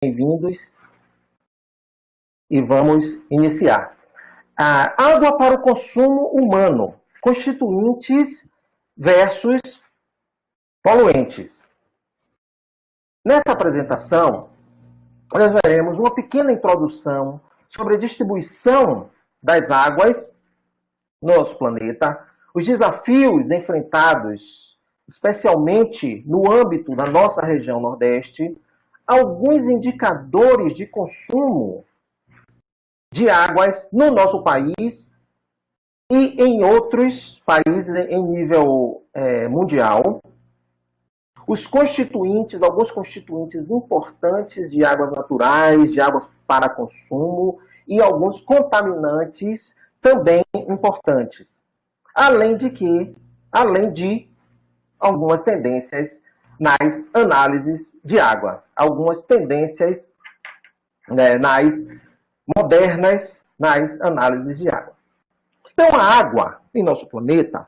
bem-vindos e vamos iniciar. Água para o consumo humano, constituintes versus poluentes. Nessa apresentação, nós veremos uma pequena introdução sobre a distribuição das águas no nosso planeta, os desafios enfrentados, especialmente no âmbito da nossa região Nordeste, alguns indicadores de consumo de águas no nosso país e em outros países em nível mundial. Os constituintes, alguns constituintes importantes de águas naturais, de águas para consumo e alguns contaminantes também importantes. Além de algumas tendências nas análises de água, algumas tendências modernas nas análises de água. Então, a água em nosso planeta,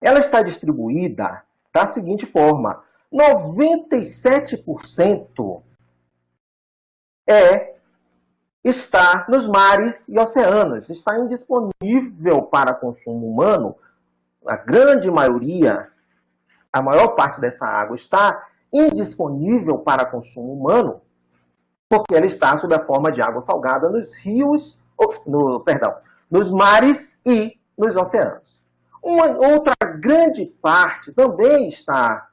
ela está distribuída da seguinte forma: 97% está nos mares e oceanos, está indisponível para consumo humano. A grande maioria, a maior parte dessa água está indisponível para consumo humano, porque ela está sob a forma de água salgada nos rios, nos mares e nos oceanos. Uma outra grande parte também está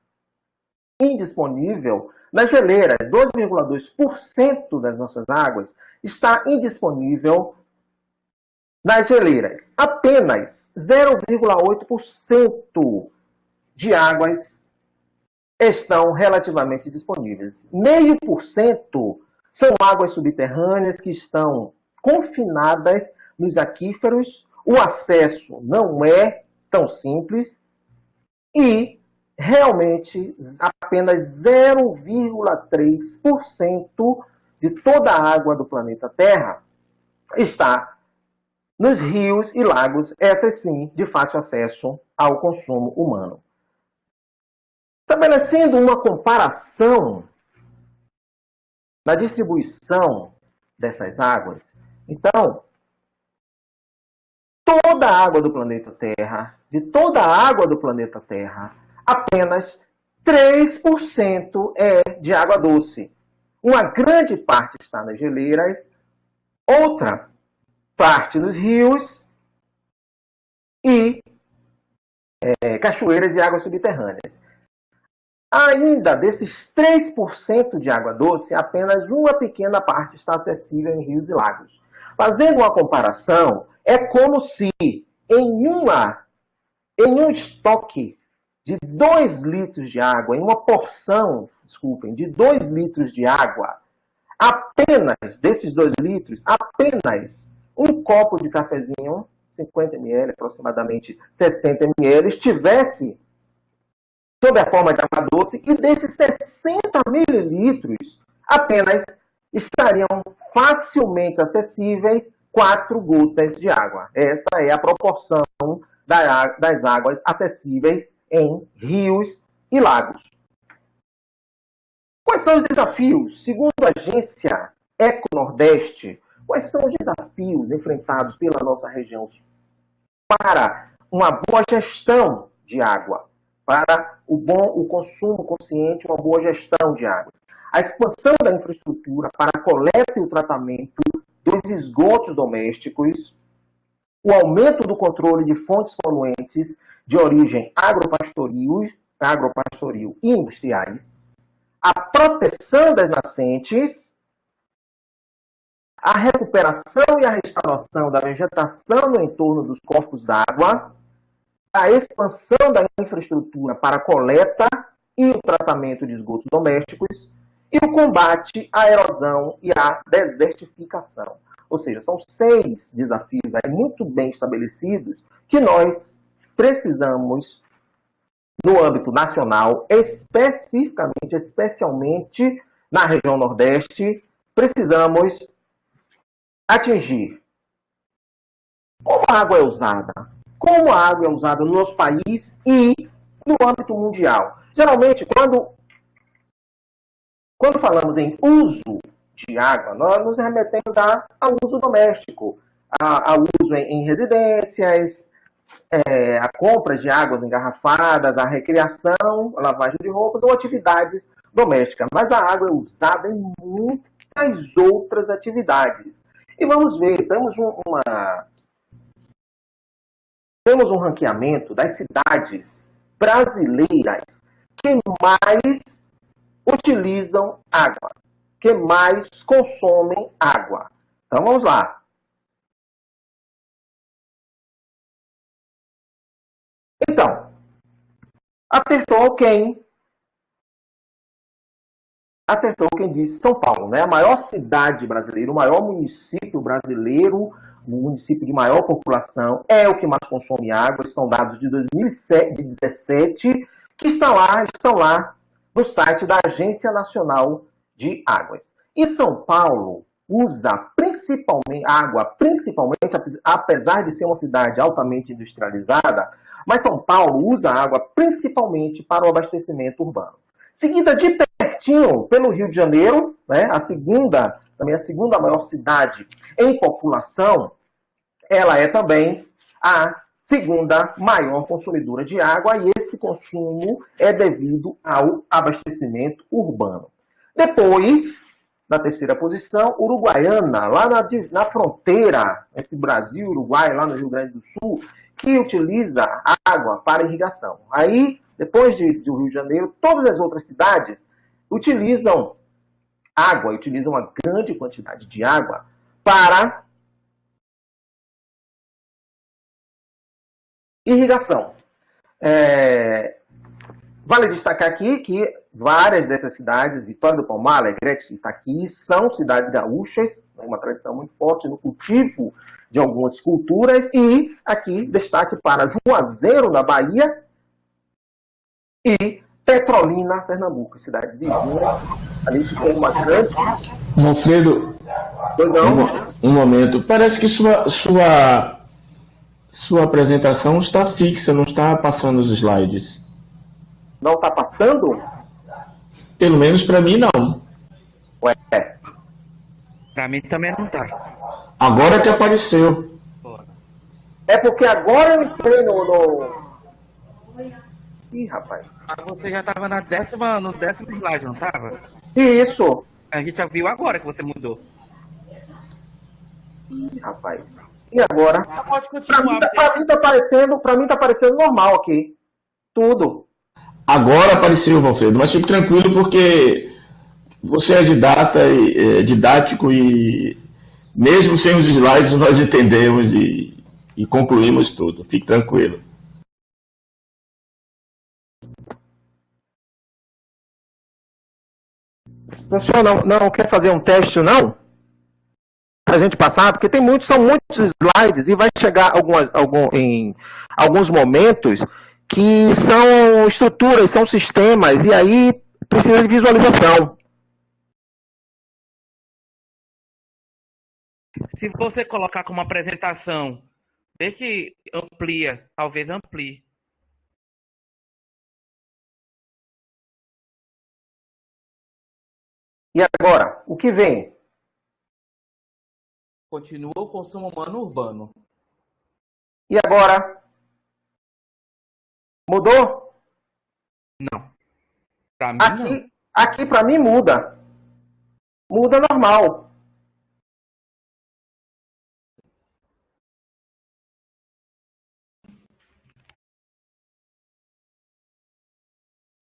indisponível nas geleiras. 2,2% das nossas águas está indisponível nas geleiras. Apenas 0,8% de águas estão relativamente disponíveis. 0,5% são águas subterrâneas que estão confinadas nos aquíferos. O acesso não é tão simples e realmente apenas 0,3% de toda a água do planeta Terra está nos rios e lagos, essas sim, de fácil acesso ao consumo humano. Estabelecendo uma comparação na distribuição dessas águas, então, toda a água do planeta Terra, de toda a água do planeta Terra, apenas 3% é de água doce. Uma grande parte está nas geleiras, outra parte nos rios e cachoeiras e águas subterrâneas. Ainda desses 3% de água doce, apenas uma pequena parte está acessível em rios e lagos. Fazendo uma comparação, é como se em um estoque de 2 litros de água, em uma porção, de 2 litros de água, apenas desses 2 litros, apenas um copo de cafezinho, 50 ml, aproximadamente 60 ml, estivesse sob a forma de água doce, e desses 60 mililitros, apenas estariam facilmente acessíveis 4 gotas de água. Essa é a proporção das águas acessíveis em rios e lagos. Quais são os desafios? Segundo a agência Eco-Nordeste, quais são os desafios enfrentados pela nossa região para uma boa gestão de água, para o consumo consciente, uma boa gestão de águas? A expansão da infraestrutura para a coleta e o tratamento dos esgotos domésticos, o aumento do controle de fontes poluentes de origem agropastoril e industriais, a proteção das nascentes, a recuperação e a restauração da vegetação no entorno dos corpos d'água, a expansão da infraestrutura para a coleta e o tratamento de esgotos domésticos e o combate à erosão e à desertificação. Ou seja, são 6 desafios muito bem estabelecidos que nós precisamos, no âmbito nacional, especialmente na região Nordeste, precisamos atingir. Como a água é usada? Como a água é usada no nosso país e no âmbito mundial? Geralmente, quando Quando falamos em uso de água, nós nos remetemos ao uso doméstico, ao uso em residências, a compra de águas engarrafadas, a recreação, a lavagem de roupas ou atividades domésticas. Mas a água é usada em muitas outras atividades. E vamos ver, temos um ranqueamento das cidades brasileiras que mais utilizam água, que mais consomem água. Então vamos lá. Então, acertou quem disse São Paulo, né? A maior cidade brasileira, o maior município brasileiro, o município de maior população, é o que mais consome água. São dados de 2017 que estão lá no site da Agência Nacional de Águas. E São Paulo usa principalmente, apesar de ser uma cidade altamente industrializada, mas São Paulo usa água principalmente para o abastecimento urbano. Seguida de pertinho pelo Rio de Janeiro, né, também a segunda maior cidade em população, ela é também a segunda maior consumidora de água, e esse consumo é devido ao abastecimento urbano. Depois, na terceira posição, Uruguaiana, lá na fronteira entre Brasil e Uruguai, lá no Rio Grande do Sul, que utiliza água para irrigação. Aí, depois do Rio de Janeiro, todas as outras cidades utilizam água, utilizam uma grande quantidade de água para irrigação. Vale destacar aqui que várias dessas cidades, Vitória do Palmar, Alegrete e Itaqui, são cidades gaúchas, uma tradição muito forte no cultivo de algumas culturas, e aqui destaque para Juazeiro, na Bahia, e Petrolina, Pernambuco, cidades vizinhas. Ali ficou uma grande... Manfredo, um momento. Parece que sua apresentação está fixa, não está passando os slides. Não está passando? Pelo menos para mim, não. Ué. Para mim também não tá. Agora que apareceu. É porque agora eu entrei no... Ih, rapaz. Você já estava no décimo slide, não estava? Isso. A gente já viu agora que você mudou. Ih, rapaz. E agora? Pode continuar. Pra mim tá parecendo normal aqui. Tudo. Agora apareceu, Manfredo, mas fique tranquilo porque você é didático e mesmo sem os slides nós entendemos e concluímos tudo. Fique tranquilo. O senhor não quer fazer um teste, não? Para a gente passar? Porque são muitos slides e vai chegar em alguns momentos que são estruturas, são sistemas, e aí precisa de visualização. Se você colocar como apresentação, vê se amplia, talvez amplie. E agora, o que vem? Continua o consumo humano urbano. E agora? Mudou? Não. Pra mim, não. Aqui para mim muda. Muda normal.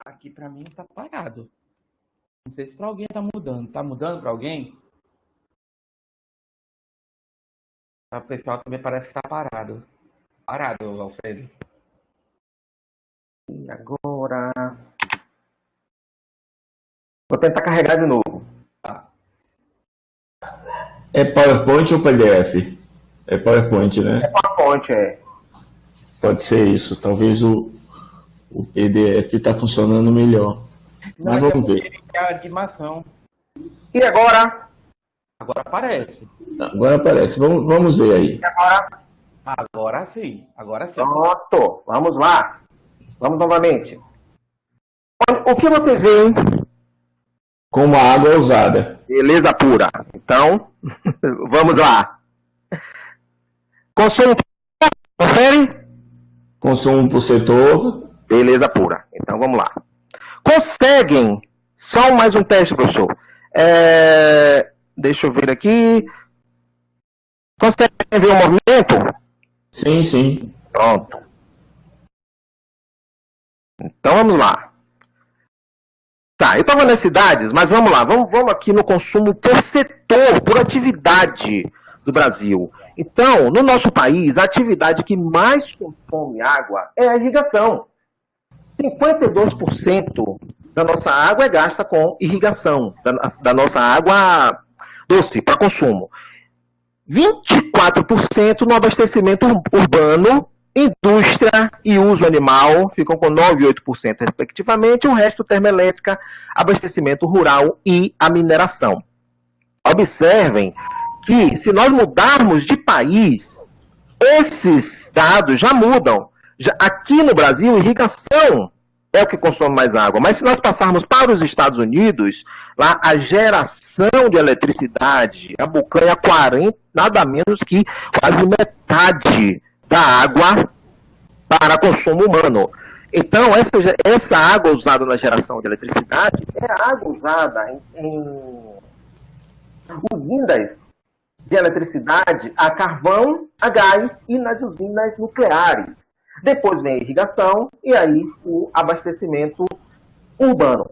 Aqui pra mim tá parado. Não sei se pra alguém tá mudando. Tá mudando pra alguém? O pessoal também parece que tá parado. Parado, Alfredo. E agora? Vou tentar carregar de novo. É PowerPoint ou PDF? É PowerPoint, né? É PowerPoint, é. Pode ser isso. Talvez o PDF está funcionando melhor. Mas vamos ver. É a animação. E agora? Agora aparece. Agora aparece. Vamos ver aí. E agora? Agora sim. Agora sim. Pronto. Vamos lá. Vamos novamente. O que vocês veem como a água é usada. Beleza pura. Então, vamos lá. Consumo, confere? Consumo por setor. Beleza pura. Então, vamos lá. Conseguem, só mais um teste, professor. Deixa eu ver aqui. Conseguem ver o movimento? Sim, sim. Pronto. Então, vamos lá. Tá, eu estava nas cidades, mas vamos lá. Vamos aqui no consumo por setor, por atividade do Brasil. Então, no nosso país, a atividade que mais consome água é a irrigação. 52% da nossa água é gasta com irrigação, da nossa água doce para consumo. 24% no abastecimento urbano, indústria e uso animal, ficam com 9% e 8% respectivamente, o resto termoelétrica, abastecimento rural e a mineração. Observem que, se nós mudarmos de país, esses dados já mudam. Aqui no Brasil, irrigação é o que consome mais água, mas se nós passarmos para os Estados Unidos, lá a geração de eletricidade abocanha nada menos que quase metade da água para consumo humano. Então, essa água usada na geração de eletricidade é a água usada em usinas de eletricidade a carvão, a gás e nas usinas nucleares. Depois vem a irrigação e aí o abastecimento urbano.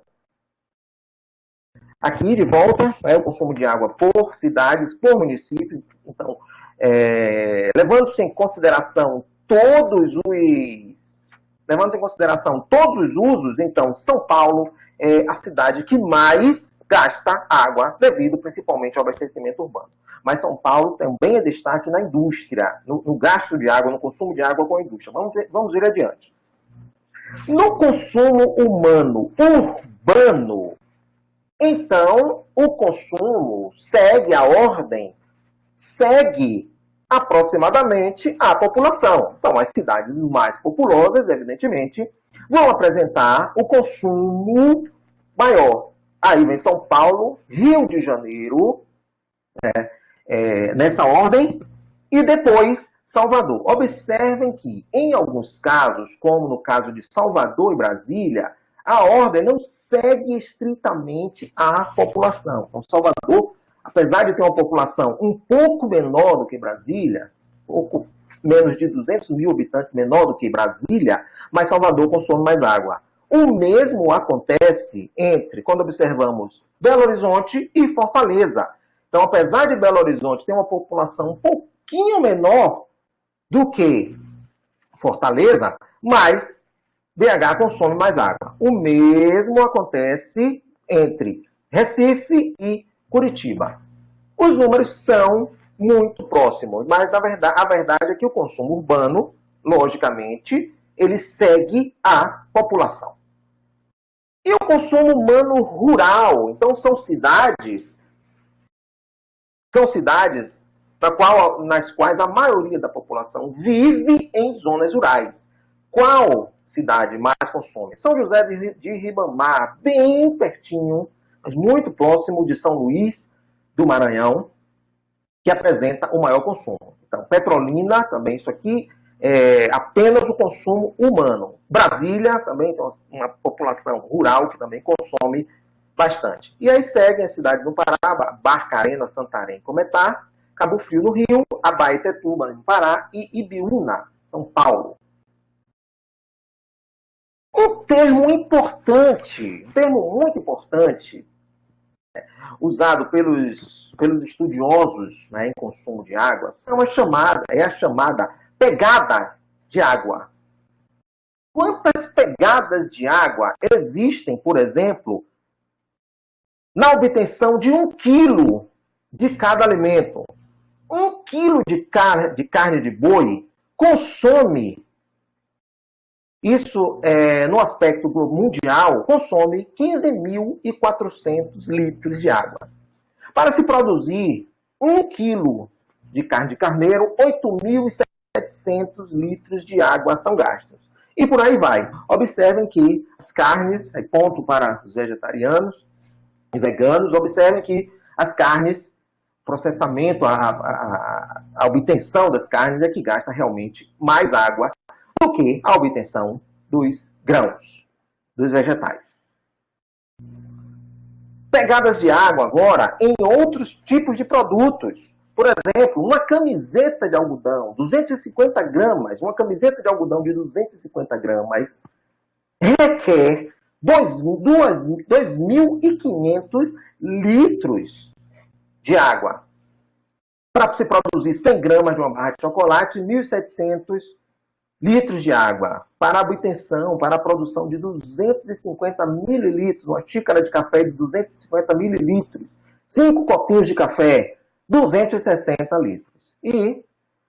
Aqui, de volta, o consumo de água por cidades, por municípios. Então, levando-se em consideração todos os usos, então, São Paulo é a cidade que mais gasta água, devido principalmente ao abastecimento urbano. Mas São Paulo também é destaque na indústria, no gasto de água, no consumo de água com a indústria. Vamos ver adiante. No consumo humano urbano, então, o consumo segue a ordem, segue aproximadamente a população. Então, as cidades mais populosas, evidentemente, vão apresentar o consumo maior. Aí vem São Paulo, Rio de Janeiro, nessa ordem, e depois Salvador. Observem que, em alguns casos, como no caso de Salvador e Brasília, a ordem não segue estritamente a população. Então, Salvador, apesar de ter uma população um pouco menor do que Brasília, pouco menos de 200 mil habitantes menor do que Brasília, mas Salvador consome mais água. O mesmo acontece quando observamos Belo Horizonte e Fortaleza. Então, apesar de Belo Horizonte ter uma população um pouquinho menor do que Fortaleza, mas BH consome mais água. O mesmo acontece entre Recife e Curitiba. Os números são muito próximos, mas a verdade é que o consumo urbano, logicamente, ele segue a população. E o consumo humano rural? Então, são cidades nas quais a maioria da população vive em zonas rurais. Qual cidade mais consome? São José de Ribamar, bem pertinho, mas muito próximo de São Luís do Maranhão, que apresenta o maior consumo. Então, Petrolina, também isso aqui, é apenas o consumo humano. Brasília também tem uma população rural que também consome bastante. E aí seguem as cidades do Pará, Barcarena, Santarém, Cometá, Cabo Frio no Rio, Abaetetuba no Pará e Ibiúna, São Paulo. Um termo muito importante, usado pelos estudiosos, em consumo de água, é a chamada pegada de água. Quantas pegadas de água existem, por exemplo, na obtenção de 1 quilo de cada alimento? 1 quilo de carne de boi consome, isso no aspecto mundial, consome 15.400 litros de água. Para se produzir 1 quilo de carne de carneiro, 8.700 litros de água são gastos. E por aí vai. Observem que as carnes, ponto para os vegetarianos, e veganos, observem que as carnes, processamento, a obtenção das carnes é que gasta realmente mais água do que a obtenção dos grãos, dos vegetais. Pegadas de água agora em outros tipos de produtos. Por exemplo, uma camiseta de algodão, 250 gramas, uma camiseta de algodão de 250 gramas requer 2.500 litros de água. Para se produzir 100 gramas de uma barra de chocolate, 1.700 litros de água. Para a obtenção, para a produção de 250 mililitros, uma xícara de café de 250 mililitros, 5 copinhos de café, 260 litros. E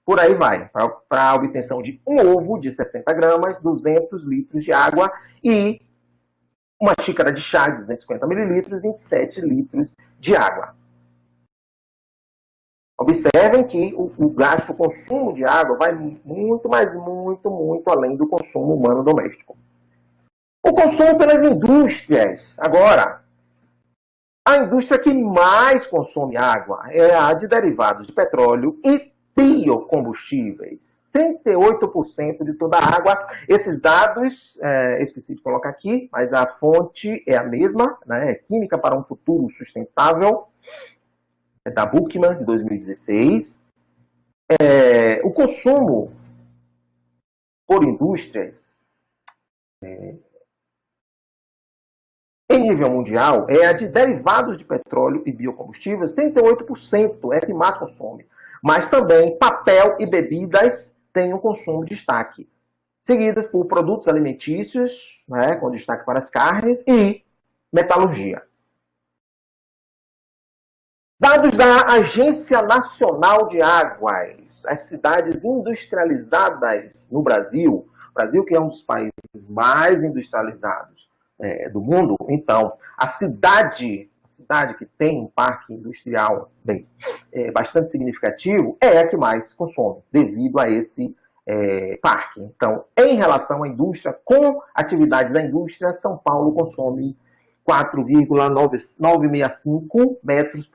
por aí vai, para a obtenção de um ovo de 60 gramas, 200 litros de água e uma xícara de chá de 250 mililitros, 27 litros de água. Observem que o gasto, o consumo de água vai muito, mas muito além do consumo humano doméstico. O consumo pelas indústrias. Agora, a indústria que mais consome água é a de derivados de petróleo e biocombustíveis. 38% de toda a água. Esses dados, esqueci de colocar aqui, mas a fonte é a mesma, né? Química para um Futuro Sustentável, da Buchmann, de 2016. O consumo por indústrias em nível mundial é a de derivados de petróleo e biocombustíveis, 38% é que mais consome. Mas também papel e bebidas têm um consumo de destaque, seguidas por produtos alimentícios, né, com destaque para as carnes, e metalurgia. Dados da Agência Nacional de Águas, as cidades industrializadas no Brasil, que é um dos países mais industrializados do mundo, então, a cidade que tem um parque industrial bastante significativo é a que mais consome, devido a esse parque. Então, em relação à indústria, com atividades da indústria, São Paulo consome 4,965 metros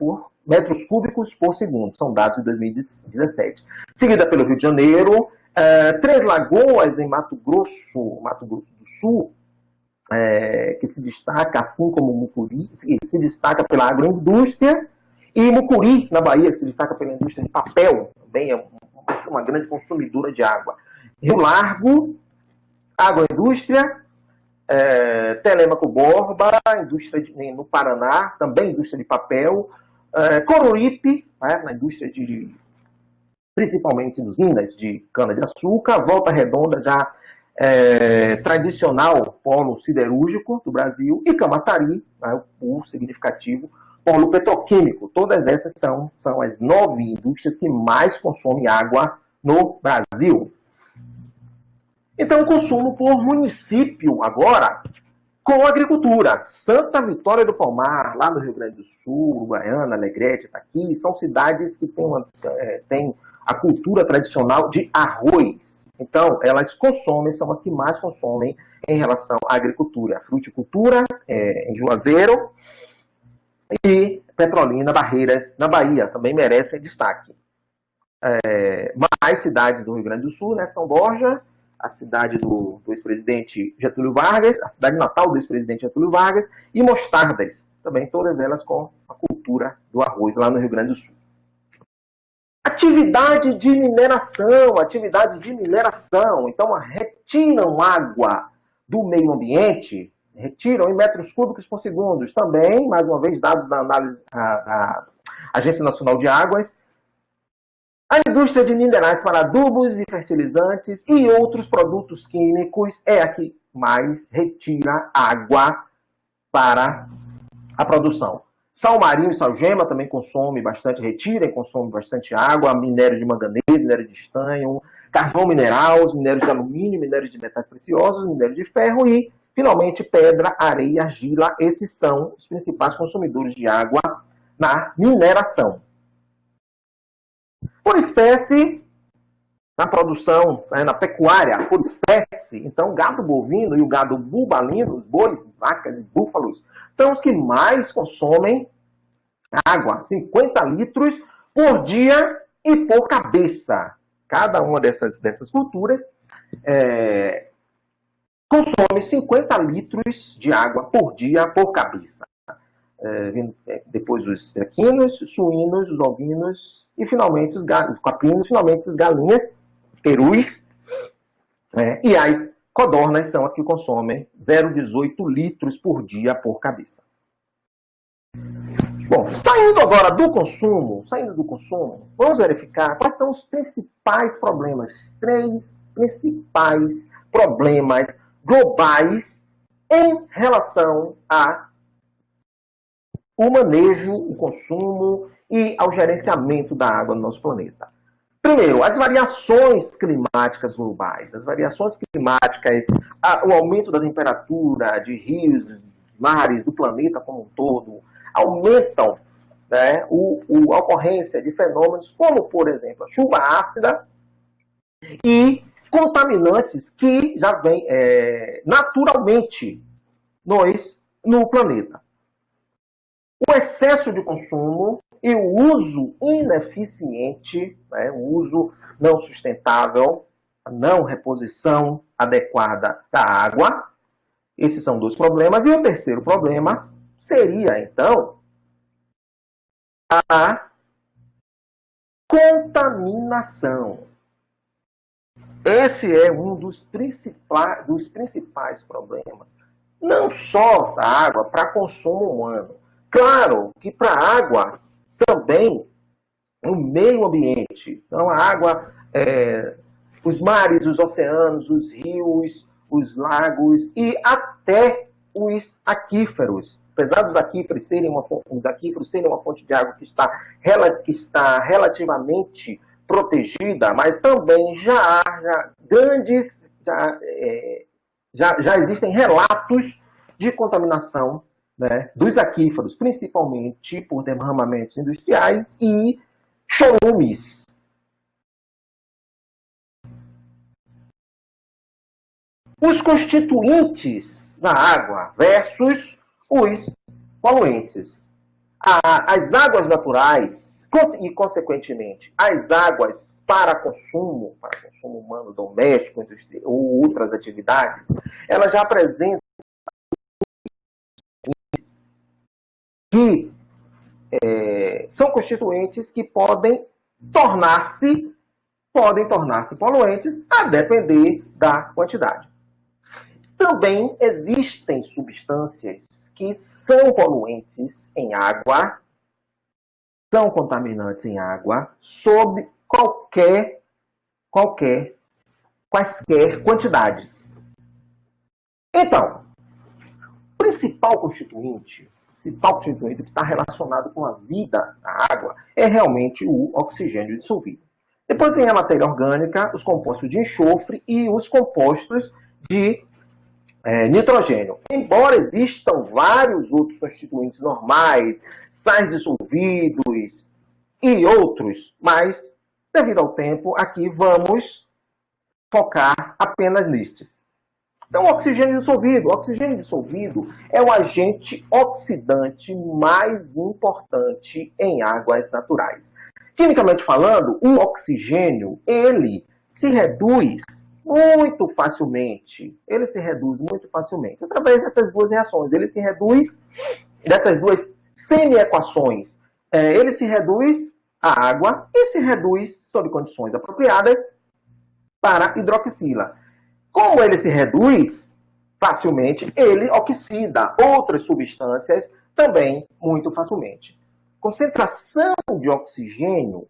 cúbicos por segundo. São dados de 2017. Seguida pelo Rio de Janeiro, Três Lagoas, em Mato Grosso do Sul, que se destaca, assim como Mucuri, se destaca pela agroindústria, e Mucuri, na Bahia, que se destaca pela indústria de papel, também é uma grande consumidora de água. Rio Largo, agroindústria, Telêmaco Borba, indústria no Paraná, também indústria de papel, Coruripe, na indústria principalmente usinas de cana-de-açúcar, Volta Redonda, já tradicional polo siderúrgico do Brasil, e Camaçari, o significativo polo petroquímico. Todas essas são as 9 indústrias que mais consomem água no Brasil. Então, o consumo por município agora, com agricultura. Santa Vitória do Palmar, lá no Rio Grande do Sul, Uruguaiana, Alegrete, Itaqui, são cidades que têm a cultura tradicional de arroz. Então, elas consomem, são as que mais consomem em relação à agricultura. Fruticultura, em Juazeiro, e Petrolina, Barreiras, na Bahia, também merecem destaque. Mais cidades do Rio Grande do Sul, né? São Borja, a cidade do ex-presidente Getúlio Vargas, a cidade natal do ex-presidente Getúlio Vargas, e Mostardas, também todas elas com a cultura do arroz lá no Rio Grande do Sul. Atividades de mineração. Então, retiram água do meio ambiente, retiram em metros cúbicos por segundo. Também, mais uma vez, dados da análise da Agência Nacional de Águas. A indústria de minerais para adubos e fertilizantes e outros produtos químicos é a que mais retira água para a produção. Sal marinho e salgema também retira e consome bastante água. Minério de manganês, minério de estanho, carvão mineral, minérios de alumínio, minérios de metais preciosos, minério de ferro e, finalmente, pedra, areia e argila. Esses são os principais consumidores de água na mineração. Por espécie, na produção, né, na pecuária, por espécie. Então, o gado bovino e o gado bubalino, os bois, vacas e búfalos, são os que mais consomem água, 50 litros por dia e por cabeça. Cada uma dessas culturas consome 50 litros de água por dia por cabeça. Depois os equinos, suínos, os ovinos e finalmente os caprinos, finalmente as galinhas, perus, e as codornas são as que consomem 0,18 litros por dia por cabeça. Bom, saindo do consumo, vamos verificar quais são os principais problemas, 3 principais problemas globais em relação ao manejo, o consumo e ao gerenciamento da água no nosso planeta. Primeiro, as variações climáticas globais. As variações climáticas, o aumento da temperatura de rios, mares, do planeta como um todo, aumentam, né, a ocorrência de fenômenos como, por exemplo, a chuva ácida e contaminantes que já vêm naturalmente no planeta. O excesso de consumo e o uso ineficiente, né, o uso não sustentável, a não reposição adequada da água. Esses são 2 problemas. E o terceiro problema seria, então, a contaminação. Esse é um dos principais problemas. Não só da água para consumo humano. Claro que para a água também o meio ambiente. Então, a água, os mares, os oceanos, os rios, os lagos e até os aquíferos. Apesar dos aquíferos serem uma fonte de água que está relativamente protegida, mas também já existem relatos de contaminação, né, dos aquíferos, principalmente por derramamentos industriais e chorumes. Os constituintes da água versus os poluentes. As águas naturais e, consequentemente, as águas para consumo humano, doméstico, ou outras atividades, elas já apresentam que são constituintes que podem tornar-se poluentes a depender da quantidade. Também existem substâncias que são poluentes em água, são contaminantes em água, sob quaisquer quantidades. Então, o principal constituinte que está relacionado com a vida na água é realmente o oxigênio dissolvido. Depois vem a matéria orgânica, os compostos de enxofre e os compostos de nitrogênio. Embora existam vários outros constituintes normais, sais dissolvidos e outros, mas, devido ao tempo, aqui vamos focar apenas nestes. Então, o oxigênio dissolvido. O oxigênio dissolvido é o agente oxidante mais importante em águas naturais. Quimicamente falando, o oxigênio, ele se reduz muito facilmente. Através dessas 2 reações. Ele se reduz, dessas 2 semi-equações, ele se reduz à água e se reduz, sob condições apropriadas, para hidroxila. Como ele se reduz facilmente, ele oxida outras substâncias também muito facilmente. Concentração de oxigênio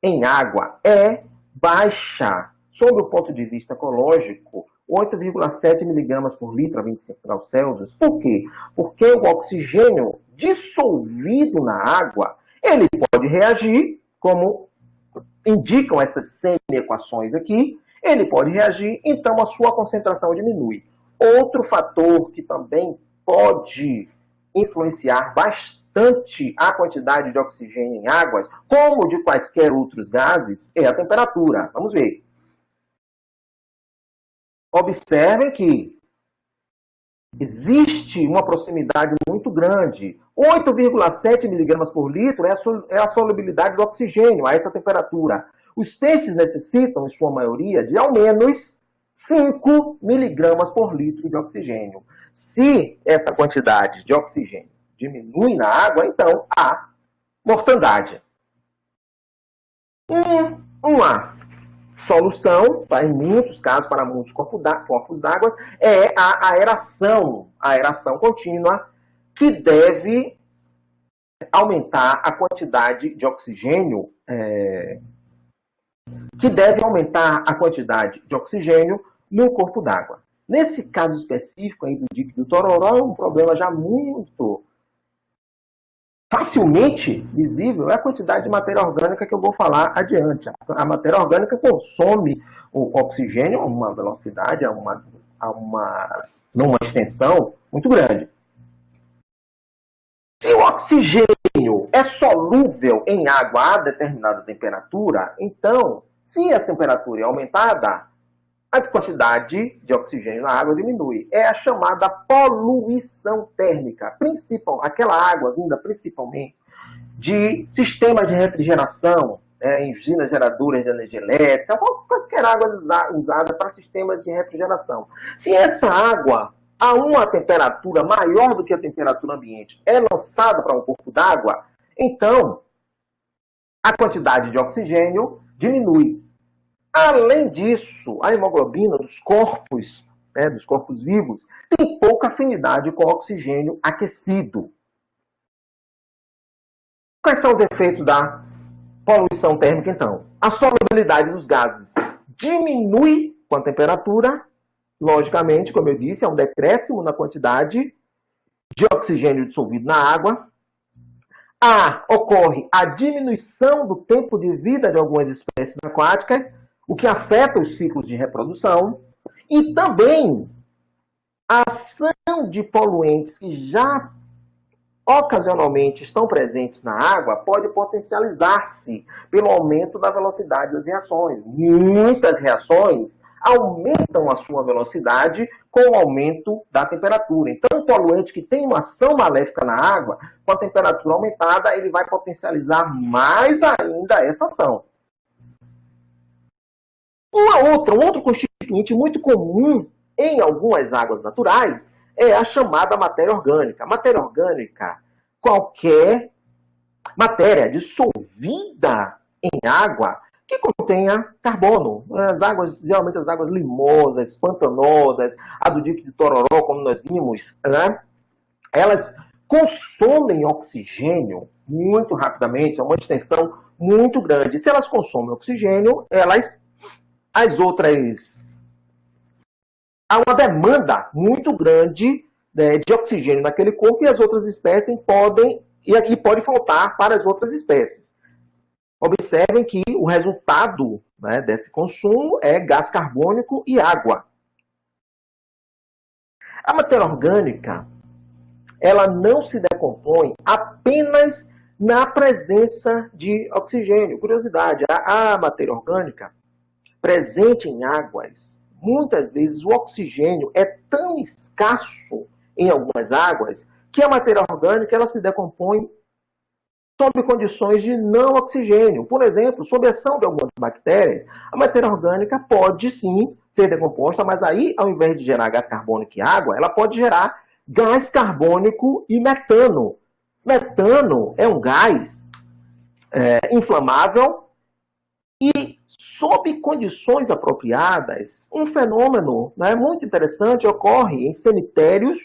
em água é baixa. Sob o ponto de vista ecológico, 8,7 miligramas por litro a 25 graus Celsius. Por quê? Porque o oxigênio dissolvido na água, ele pode reagir, como indicam essas semi-equações aqui, ele pode reagir, então a sua concentração diminui. Outro fator que também pode influenciar bastante a quantidade de oxigênio em águas, como de quaisquer outros gases, é a temperatura. Vamos ver. observem que existe uma proximidade muito grande. 8,7 miligramas por litro é a solubilidade do oxigênio a essa temperatura. Os peixes necessitam, em sua maioria, de ao menos 5 miligramas por litro de oxigênio. Se essa quantidade de oxigênio diminui na água, então há mortandade. Uma solução, em muitos casos, para muitos corpos d'água, é a aeração contínua, que deve aumentar a quantidade de oxigênio, no corpo d'água. Nesse caso específico aí do dique do Tororó, é um problema já muito facilmente visível é a quantidade de matéria orgânica que eu vou falar adiante. A matéria orgânica consome o oxigênio a uma velocidade, numa extensão muito grande. Se o oxigênio é solúvel em água a determinada temperatura, então, se a temperatura é aumentada, a quantidade de oxigênio na água diminui. É a chamada poluição térmica. Aquela água vinda principalmente de sistemas de refrigeração, em usinas geradoras de energia elétrica, qualquer água usada para sistemas de refrigeração. Se essa água, a uma temperatura maior do que a temperatura ambiente, é lançada para um corpo d'água, então a quantidade de oxigênio diminui. Além disso, a hemoglobina dos corpos vivos, tem pouca afinidade com o oxigênio aquecido. Quais são os efeitos da poluição térmica, então? A solubilidade dos gases diminui com a temperatura, logicamente, como eu disse, é um decréscimo na quantidade de oxigênio dissolvido na água. Ocorre a diminuição do tempo de vida de algumas espécies aquáticas, o que afeta os ciclos de reprodução, e também a ação de poluentes que já ocasionalmente estão presentes na água pode potencializar-se pelo aumento da velocidade das reações. Muitas reações aumentam a sua velocidade com o aumento da temperatura. Então, um poluente que tem uma ação maléfica na água, com a temperatura aumentada, ele vai potencializar mais ainda essa ação. Um outro constituinte muito comum em algumas águas naturais é a chamada matéria orgânica. A matéria orgânica, qualquer matéria dissolvida em água que contenha carbono. Geralmente as águas limosas, pantanosas, a do dique de Tororó, como nós vimos, né? Elas consomem oxigênio muito rapidamente, é uma extensão muito grande. Se elas consomem oxigênio, há uma demanda muito grande, né, de oxigênio naquele corpo e as outras espécies pode faltar para as outras espécies. Observem que o resultado, né, desse consumo é gás carbônico e água. A matéria orgânica, ela não se decompõe apenas na presença de oxigênio. Curiosidade, a matéria orgânica presente em águas, muitas vezes o oxigênio é tão escasso em algumas águas que a matéria orgânica ela se decompõe sob condições de não oxigênio. Por exemplo, sob a ação de algumas bactérias, a matéria orgânica pode sim ser decomposta, mas aí, ao invés de gerar gás carbônico e água, ela pode gerar gás carbônico e metano. Metano é um gás inflamável e, sob condições apropriadas, um fenômeno, né, muito interessante ocorre em cemitérios,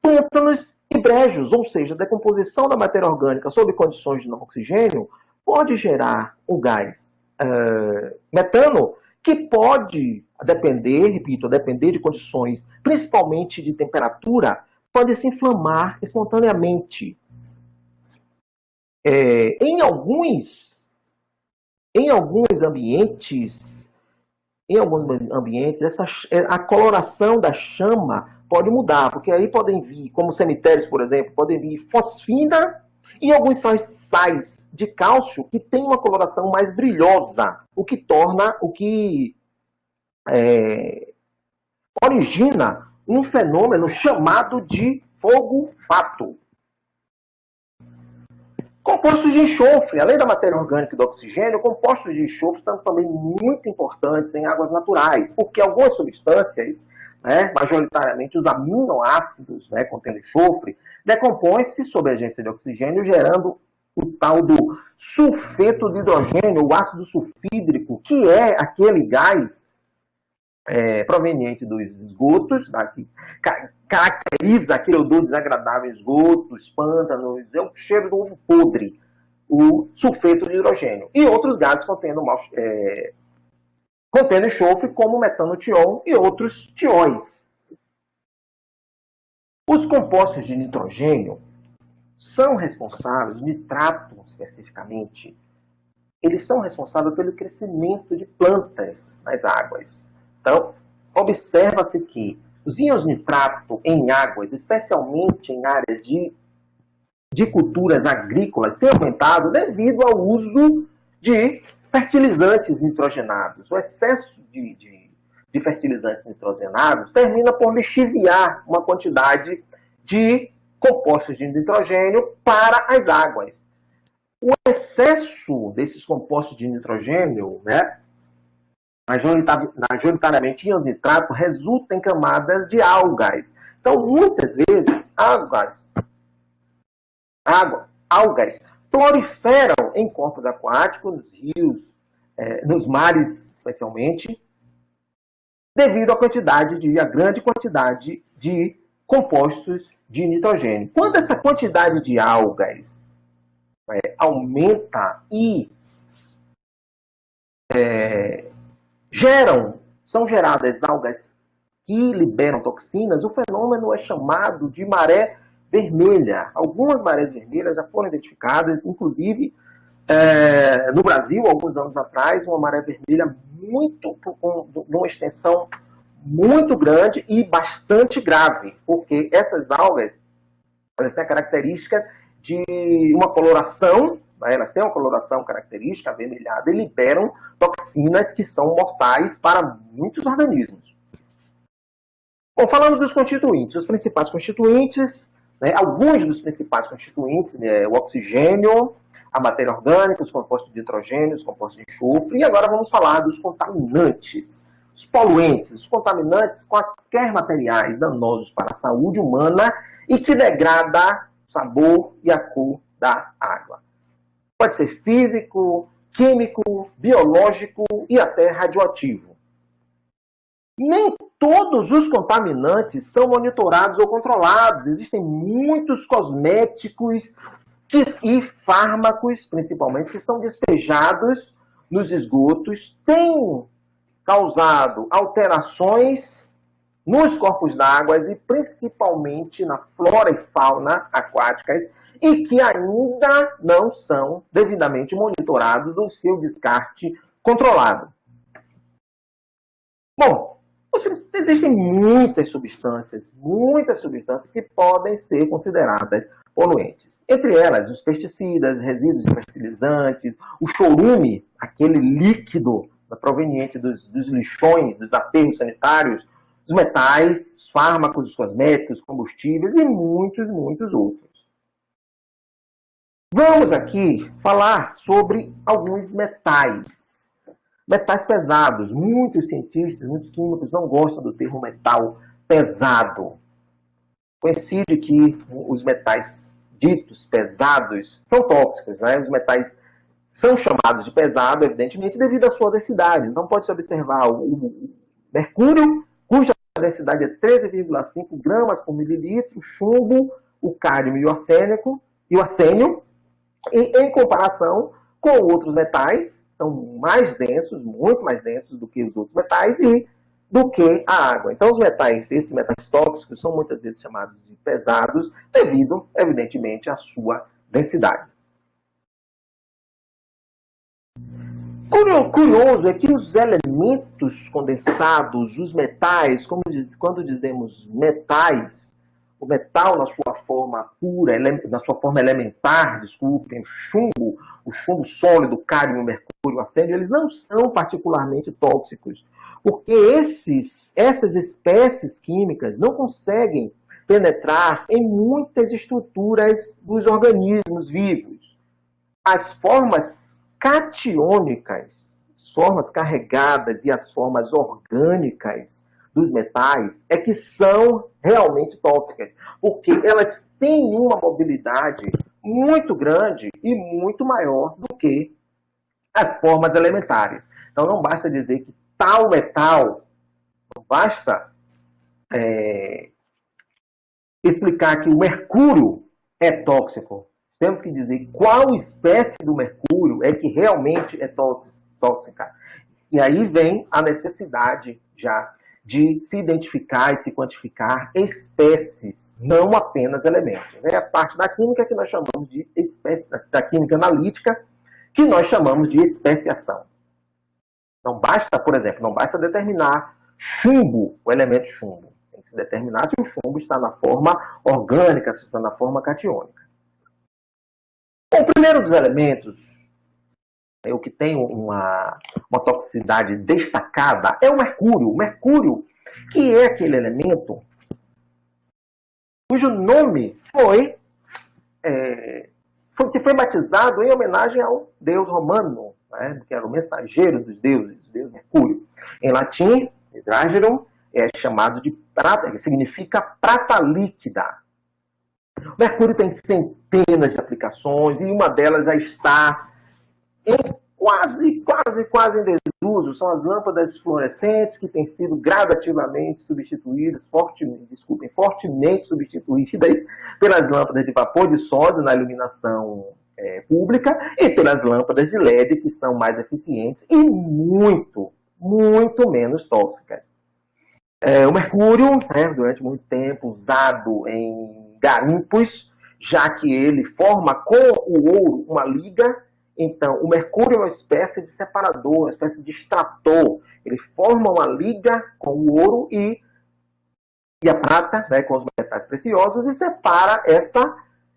pântanos e brejos, ou seja, a decomposição da matéria orgânica sob condições de não oxigênio pode gerar o gás metano, que pode depender de condições, principalmente de temperatura, pode se inflamar espontaneamente. Em alguns ambientes, a coloração da chama pode mudar, porque aí podem vir, como cemitérios, por exemplo, podem vir fosfina e alguns sais de cálcio que têm uma coloração mais brilhosa, o que origina um fenômeno chamado de fogo-fato. Compostos de enxofre, além da matéria orgânica e do oxigênio, compostos de enxofre são também muito importantes em águas naturais, porque algumas substâncias, majoritariamente os aminoácidos, contendo enxofre, decompõem-se sob a agência de oxigênio, gerando o tal do sulfeto de hidrogênio, o ácido sulfídrico, que é aquele gás proveniente dos esgotos, que caracteriza aquele odor desagradável, esgotos, pântanos, é o cheiro do ovo podre, o sulfeto de hidrogênio. E outros gases contendo enxofre, como o metanotiol e outros tióis. Os compostos de nitrogênio são responsáveis, nitrato especificamente, eles são responsáveis pelo crescimento de plantas nas águas. Então, observa-se que os íons nitrato em águas, especialmente em áreas de culturas agrícolas, têm aumentado devido ao uso de fertilizantes nitrogenados. O excesso de fertilizantes nitrogenados termina por lixiviar uma quantidade de compostos de nitrogênio para as águas. O excesso desses compostos de nitrogênio, majoritariamente íons nitrato, resulta em camadas de algas. Então, muitas vezes, algas proliferam em corpos aquáticos, nos rios, nos mares especialmente, devido à grande quantidade de compostos de nitrogênio. Quando essa quantidade de algas aumenta e são geradas algas que liberam toxinas, o fenômeno é chamado de maré vermelha. Algumas marés vermelhas já foram identificadas, inclusive no Brasil, alguns anos atrás, uma maré vermelha de uma extensão muito grande e bastante grave, porque essas algas elas têm a característica de uma coloração, elas têm uma coloração característica avermelhada e liberam toxinas que são mortais para muitos organismos. Bom, falando dos constituintes, os principais constituintes, alguns dos principais constituintes, o oxigênio, a matéria orgânica, os compostos de nitrogênio, os compostos de enxofre, e agora vamos falar dos contaminantes, os poluentes, os contaminantes quaisquer materiais danosos para a saúde humana e que degrada o sabor e a cor da água. Pode ser físico, químico, biológico e até radioativo. Nem todos os contaminantes são monitorados ou controlados. Existem muitos cosméticos e fármacos, principalmente, que são despejados nos esgotos, têm causado alterações nos corpos d'água e principalmente na flora e fauna aquáticas e que ainda não são devidamente monitorados ou seu descarte controlado. Bom, existem muitas substâncias que podem ser consideradas poluentes. Entre elas, os pesticidas, resíduos de fertilizantes, o chorume, aquele líquido proveniente dos lixões, dos aterros sanitários, os metais, os fármacos, os cosméticos, combustíveis e muitos, muitos outros. Vamos aqui falar sobre alguns metais. Metais pesados. Muitos cientistas, muitos químicos não gostam do termo metal pesado. Coincide que os metais ditos pesados são tóxicos, Os metais são chamados de pesado, evidentemente, devido à sua densidade. Então, pode-se observar o mercúrio, cuja densidade é 13,5 gramas por mililitro, o chumbo, o cádmio e o arsênio, e em comparação com outros metais, são mais densos, muito mais densos do que os outros metais e do que a água. Então, esses metais tóxicos são muitas vezes chamados de pesados, devido, evidentemente, à sua densidade. Curioso é que os elementos condensados, os metais, quando dizemos metais, o metal na sua forma pura, na sua forma elementar, desculpem, o chumbo sólido, o cádmio, o mercúrio, o arsênio, eles não são particularmente tóxicos. Porque essas espécies químicas não conseguem penetrar em muitas estruturas dos organismos vivos. As formas catiônicas, as formas carregadas e as formas orgânicas dos metais é que são realmente tóxicas, porque elas têm uma mobilidade muito grande e muito maior do que as formas elementares. Então não basta dizer que tal metal, não basta explicar que o mercúrio é tóxico. Temos que dizer qual espécie do mercúrio é que realmente é tóxica. E aí vem a necessidade já de se identificar e se quantificar espécies, não apenas elementos. É a parte da química que nós chamamos de espécie, da química analítica, que nós chamamos de especiação. Não basta, por exemplo, não basta determinar chumbo, o elemento chumbo. Tem que se determinar se o chumbo está na forma orgânica, se está na forma catiônica. Bom, o primeiro dos elementos, o que tem uma toxicidade destacada, é o mercúrio. O mercúrio, que é aquele elemento cujo nome que foi batizado em homenagem ao deus romano, né, que era o mensageiro dos deuses, o deus Mercúrio. Em latim, hidrágeno é chamado de prata, que significa prata líquida. O mercúrio tem centenas de aplicações e uma delas já está quase em desuso. São as lâmpadas fluorescentes que têm sido gradativamente substituídas, fortemente substituídas pelas lâmpadas de vapor de sódio na iluminação pública e pelas lâmpadas de LED, que são mais eficientes e muito menos tóxicas. O mercúrio, durante muito tempo, usado em garimpos, já que ele forma com o ouro uma liga. Então, o mercúrio é uma espécie de separador, uma espécie de extrator. Ele forma uma liga com o ouro e a prata, né, com os metais preciosos, e separa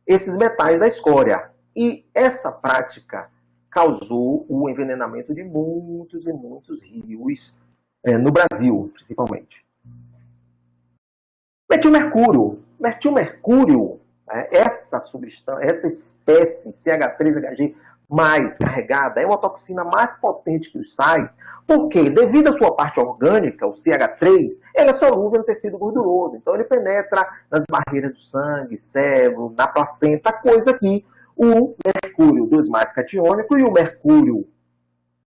esses metais da escória. E essa prática causou o envenenamento de muitos e muitos rios, no Brasil, principalmente. Metilmercúrio, essa substância, essa espécie CH3HG mais carregada, é uma toxina mais potente que os sais, porque devido à sua parte orgânica, o CH3, ele é solúvel no tecido gorduroso. Então ele penetra nas barreiras do sangue, cérebro, na placenta, coisa que o mercúrio dos mais catiônicos e o mercúrio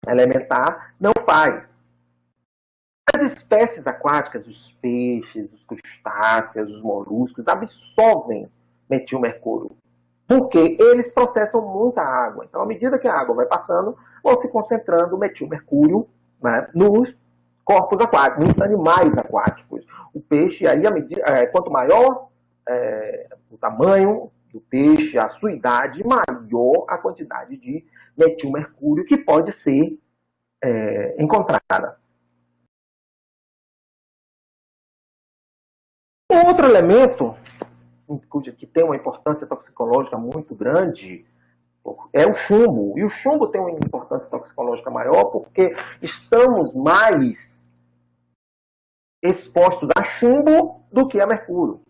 elementar não faz. As espécies aquáticas, os peixes, os crustáceos, os moluscos, absorvem metilmercúrio, porque eles processam muita água. Então, à medida que a água vai passando, vão se concentrando o metilmercúrio, né, nos corpos aquáticos, nos animais aquáticos. O peixe, aí, quanto maior o tamanho do peixe, a sua idade, maior a quantidade de metilmercúrio que pode ser encontrada. Um outro elemento que tem uma importância toxicológica muito grande é o chumbo. E o chumbo tem uma importância toxicológica maior porque estamos mais expostos a chumbo do que a mercúrio.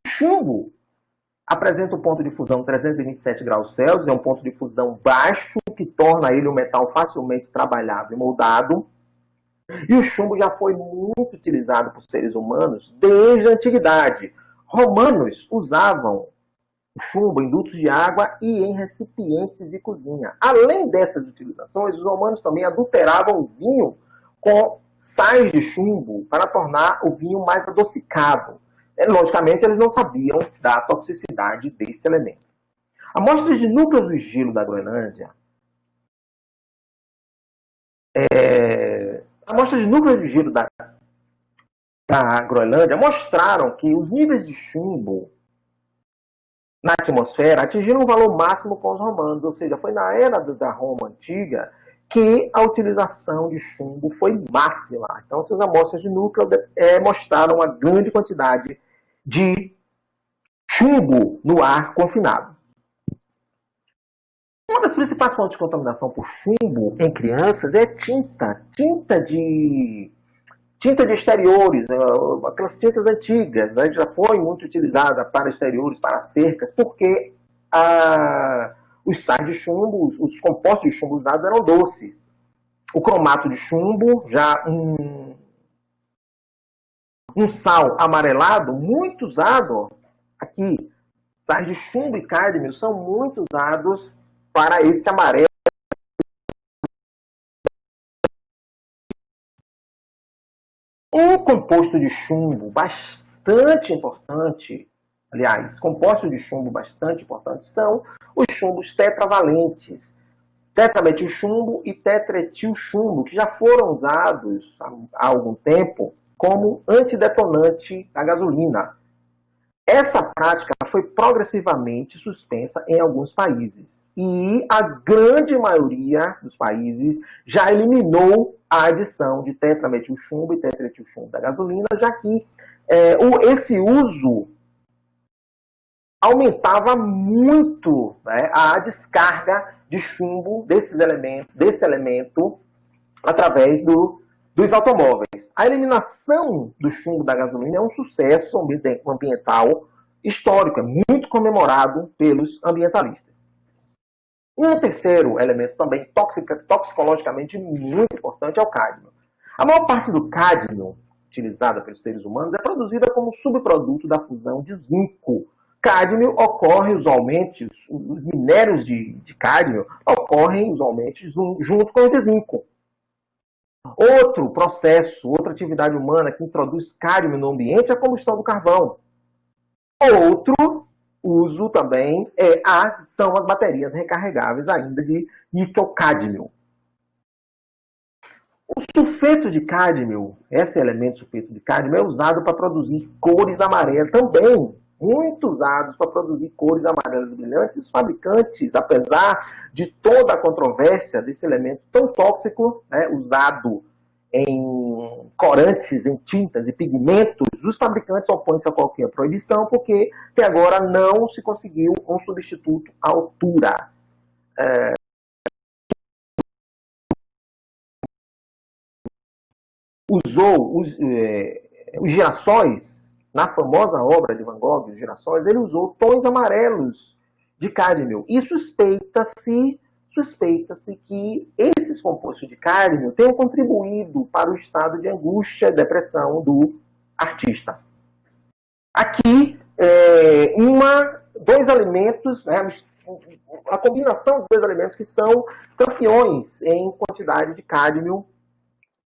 O chumbo apresenta um ponto de fusão 327 graus Celsius, é um ponto de fusão baixo que torna ele um metal facilmente trabalhado e moldado. E o chumbo já foi muito utilizado por seres humanos desde a antiguidade. Romanos usavam o chumbo em dutos de água e em recipientes de cozinha. Além dessas utilizações, os romanos também adulteravam o vinho com sais de chumbo para tornar o vinho mais adocicado. Logicamente, eles não sabiam da toxicidade desse elemento. Amostras de núcleos do gelo da Groenlândia da Groenlândia mostraram que os níveis de chumbo na atmosfera atingiram um valor máximo com os romanos, ou seja, foi na era da Roma antiga que a utilização de chumbo foi máxima. Então, essas amostras de núcleo mostraram uma grande quantidade de chumbo no ar confinado. Uma das principais fontes de contaminação por chumbo em crianças é tinta de Tinta de exteriores, aquelas tintas antigas, né, já foi muito utilizada para exteriores, para cercas, porque os sais de chumbo, os compostos de chumbo usados eram doces. O cromato de chumbo, já um sal amarelado, muito usado aqui. Sais de chumbo e cádmio são muito usados para esse amarelo. Um composto de chumbo bastante importante, aliás, compostos de chumbo bastante importantes são os chumbos tetravalentes. Tetrametilchumbo e tetretilchumbo, que já foram usados há algum tempo como antidetonante da gasolina. Essa prática foi progressivamente suspensa em alguns países. E a grande maioria dos países já eliminou a adição de tetrametilchumbo e tetretilchumbo da gasolina, já que esse uso aumentava muito, né, a descarga de chumbo desse elemento através dos automóveis. A eliminação do chumbo da gasolina é um sucesso ambiental histórico, é muito comemorado pelos ambientalistas. Um terceiro elemento também toxicologicamente muito importante é o cádmio. A maior parte do cádmio utilizada pelos seres humanos é produzida como subproduto da fusão de zinco. Cádmio ocorre usualmente, os minérios de cádmio ocorrem usualmente junto com o de zinco. Outro processo, outra atividade humana que introduz cádmio no ambiente é a combustão do carvão. Outro uso também são as baterias recarregáveis ainda de níquel-cádmio. O sulfeto de cádmio, esse elemento sulfeto de cádmio, é usado para produzir cores amarelas também. Muito usados para produzir cores amarelas brilhantes. Os fabricantes, apesar de toda a controvérsia desse elemento tão tóxico, né, usado em corantes, em tintas e pigmentos, os fabricantes opõem-se a qualquer proibição, porque até agora não se conseguiu um substituto à altura. Usou os girassóis, na famosa obra de Van Gogh, Os Girassóis, ele usou tons amarelos de cádmio. E suspeita-se que esses compostos de cádmio tenham contribuído para o estado de angústia e depressão do artista. Aqui, dois alimentos, né, a combinação de dois alimentos que são campeões em quantidade de cádmio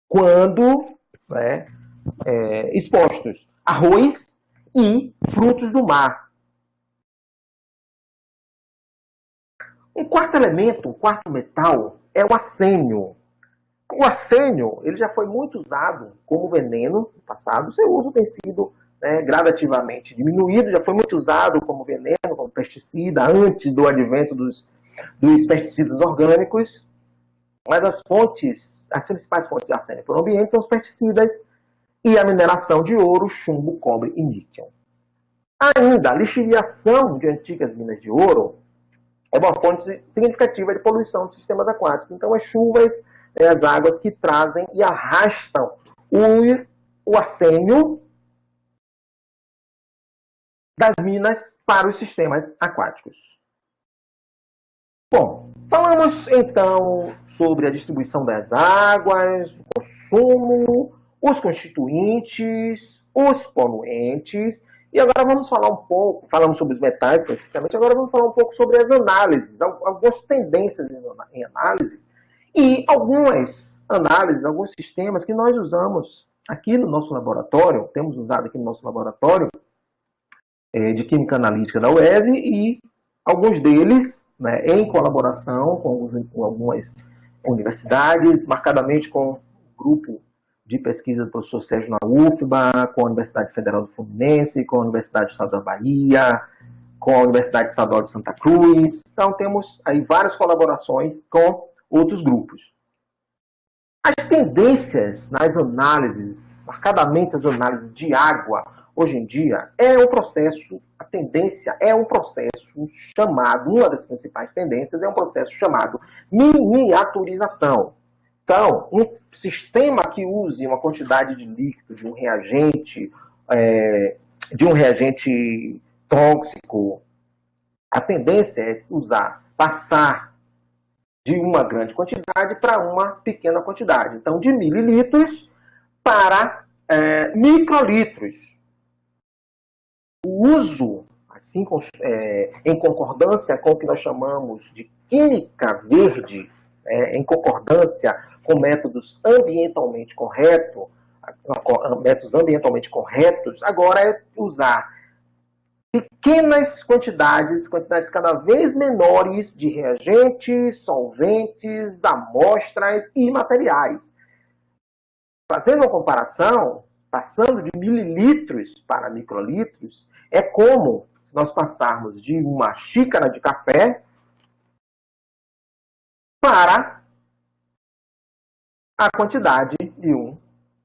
quando expostos: arroz e frutos do mar. Um quarto elemento, um quarto metal, é o arsênio. O arsênio ele já foi muito usado como veneno no passado. Seu uso tem sido gradativamente diminuído, já foi muito usado como veneno, como pesticida, antes do advento dos pesticidas orgânicos. Mas as principais fontes de arsênio para o ambiente são os pesticidas e a mineração de ouro, chumbo, cobre e níquel. Ainda, a lixiviação de antigas minas de ouro é uma fonte significativa de poluição de sistemas aquáticos. Então, as chuvas, as águas que trazem e arrastam o arsênio das minas para os sistemas aquáticos. Bom, falamos então sobre a distribuição das águas, o consumo, os constituintes, os poluentes. E agora vamos falar um pouco, falamos sobre os metais especificamente, agora vamos falar um pouco sobre as análises, algumas tendências em análises e algumas análises, alguns sistemas que nós usamos aqui no nosso laboratório, temos usado aqui no nosso laboratório de Química Analítica da UESE e alguns deles em colaboração com algumas universidades, marcadamente com o grupo de pesquisa do professor Sérgio na UFBA, com a Universidade Federal do Fluminense, com a Universidade Estadual da Bahia, com a Universidade Estadual de Santa Cruz. Então, temos aí várias colaborações com outros grupos. As tendências nas análises, marcadamente as análises de água, hoje em dia, a tendência é um processo chamado, uma das principais tendências é um processo chamado miniaturização. Então, um sistema que use uma quantidade de líquido de um reagente tóxico, a tendência é passar de uma grande quantidade para uma pequena quantidade. Então, de mililitros para microlitros. O uso, assim, em concordância com o que nós chamamos de química verde, em concordância com métodos ambientalmente corretos, agora é usar pequenas quantidades cada vez menores de reagentes, solventes, amostras e materiais. Fazendo uma comparação, passando de mililitros para microlitros, é como se nós passarmos de uma xícara de café para a quantidade de um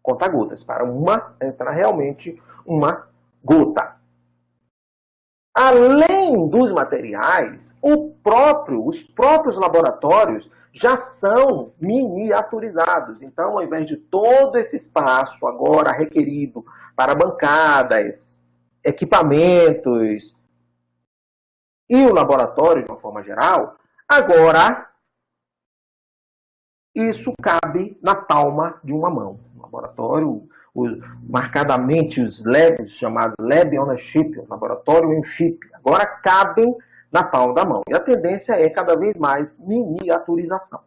conta-gotas, para realmente uma gota. Além dos materiais, os próprios laboratórios já são miniaturizados. Então, ao invés de todo esse espaço agora requerido para bancadas, equipamentos e o laboratório de uma forma geral, agora isso cabe na palma de uma mão. O laboratório, marcadamente os labs, chamados Lab on a Chip, laboratório em chip, agora cabem na palma da mão. E a tendência é cada vez mais miniaturização.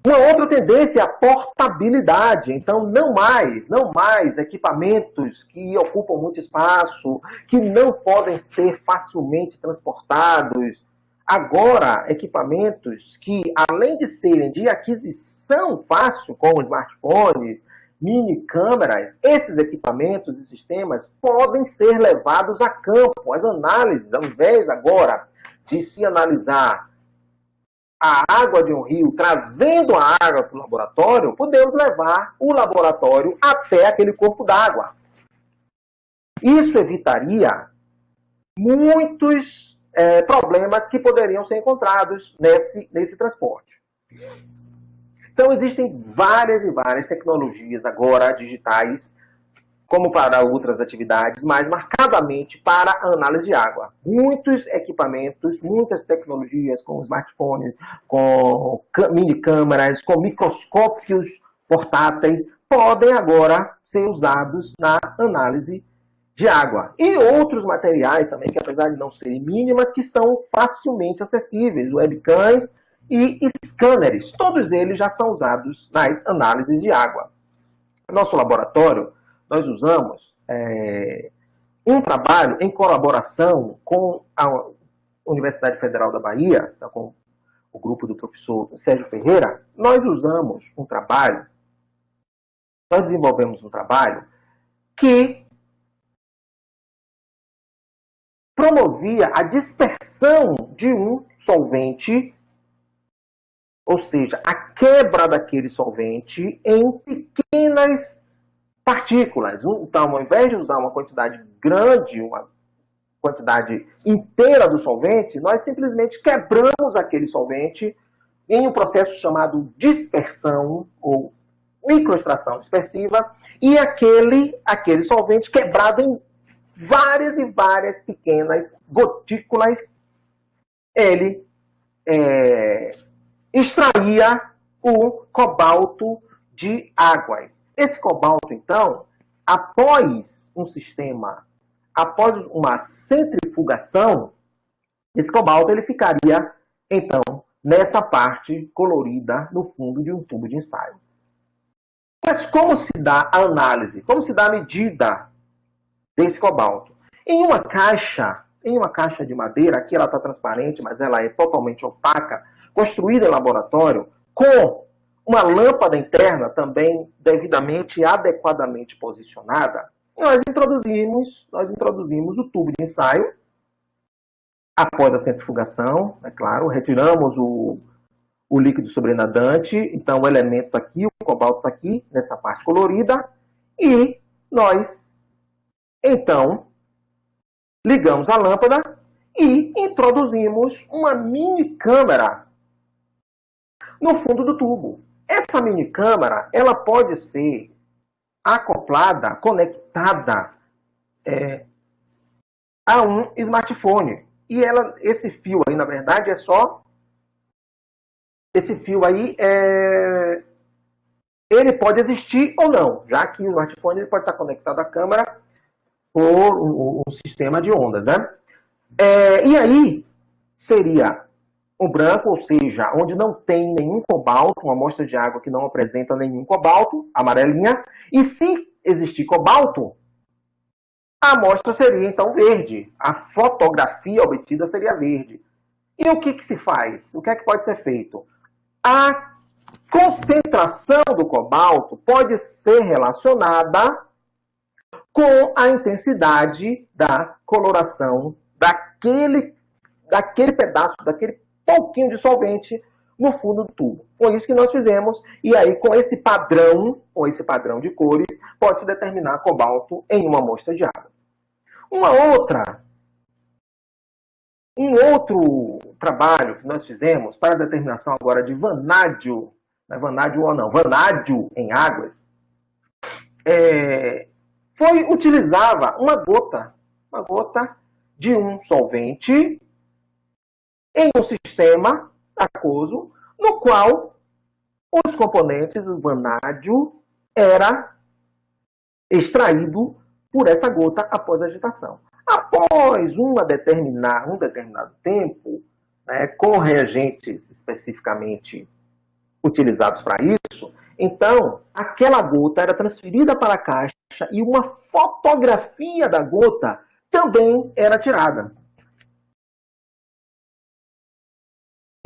Uma outra tendência é a portabilidade. Então, não mais equipamentos que ocupam muito espaço, que não podem ser facilmente transportados. Agora, equipamentos que, além de serem de aquisição fácil, como smartphones, mini câmeras, esses equipamentos e sistemas podem ser levados a campo. As análises, ao invés agora de se analisar a água de um rio, trazendo a água para o laboratório, podemos levar o laboratório até aquele corpo d'água. Isso evitaria muitos problemas que poderiam ser encontrados nesse transporte. Então, existem várias e várias tecnologias agora digitais, como para outras atividades, mas marcadamente para a análise de água. Muitos equipamentos, muitas tecnologias, com smartphones, com mini câmeras, com microscópios portáteis, podem agora ser usados na análise de água. E outros materiais também, que apesar de não serem mínimas, que são facilmente acessíveis, webcams e scanners. Todos eles já são usados nas análises de água. No nosso laboratório, nós usamos um trabalho em colaboração com a Universidade Federal da Bahia, então, com o grupo do professor Sérgio Ferreira. Nós desenvolvemos um trabalho que promovia a dispersão de um solvente, ou seja, a quebra daquele solvente em pequenas partículas. Então, ao invés de usar uma quantidade grande, uma quantidade inteira do solvente, nós simplesmente quebramos aquele solvente em um processo chamado dispersão ou microextração dispersiva, e aquele solvente quebrado em várias e várias pequenas gotículas, ele extraía o cobalto de águas. Esse cobalto, então, após uma centrifugação, esse cobalto ele ficaria, então, nessa parte colorida no fundo de um tubo de ensaio. Mas como se dá a análise? Como se dá a medida desse cobalto? Em uma caixa de madeira, aqui ela está transparente, mas ela é totalmente opaca, construída em laboratório, com uma lâmpada interna também devidamente e adequadamente posicionada, nós introduzimos o tubo de ensaio. Após a centrifugação, é claro, retiramos o líquido sobrenadante, então o elemento está aqui, o cobalto está aqui, nessa parte colorida, e nós, então, ligamos a lâmpada e introduzimos uma mini câmera no fundo do tubo. Essa minicâmara, ela pode ser acoplada, conectada a um smartphone. E esse fio aí, na verdade, é só... Esse fio aí, ele pode existir ou não, já que o smartphone ele pode estar conectado à câmera por um sistema de ondas, né? E aí, seria o branco, ou seja, onde não tem nenhum cobalto, uma amostra de água que não apresenta nenhum cobalto, amarelinha. E se existir cobalto, a amostra seria, então, verde. A fotografia obtida seria verde. E o que se faz? O que é que pode ser feito? A concentração do cobalto pode ser relacionada com a intensidade da coloração daquele pedaço, daquele pouquinho de solvente no fundo do tubo. Foi isso que nós fizemos, e aí com esse padrão de cores, pode-se determinar cobalto em uma amostra de água. Um outro trabalho que nós fizemos para a determinação agora de vanádio, não é vanádio ou não, vanádio em águas, utilizava uma gota de um solvente em um sistema aquoso, no qual os componentes do vanádio era extraído por essa gota após a agitação. Após um determinado tempo, né, com reagentes especificamente utilizados para isso, então aquela gota era transferida para a caixa e uma fotografia da gota também era tirada.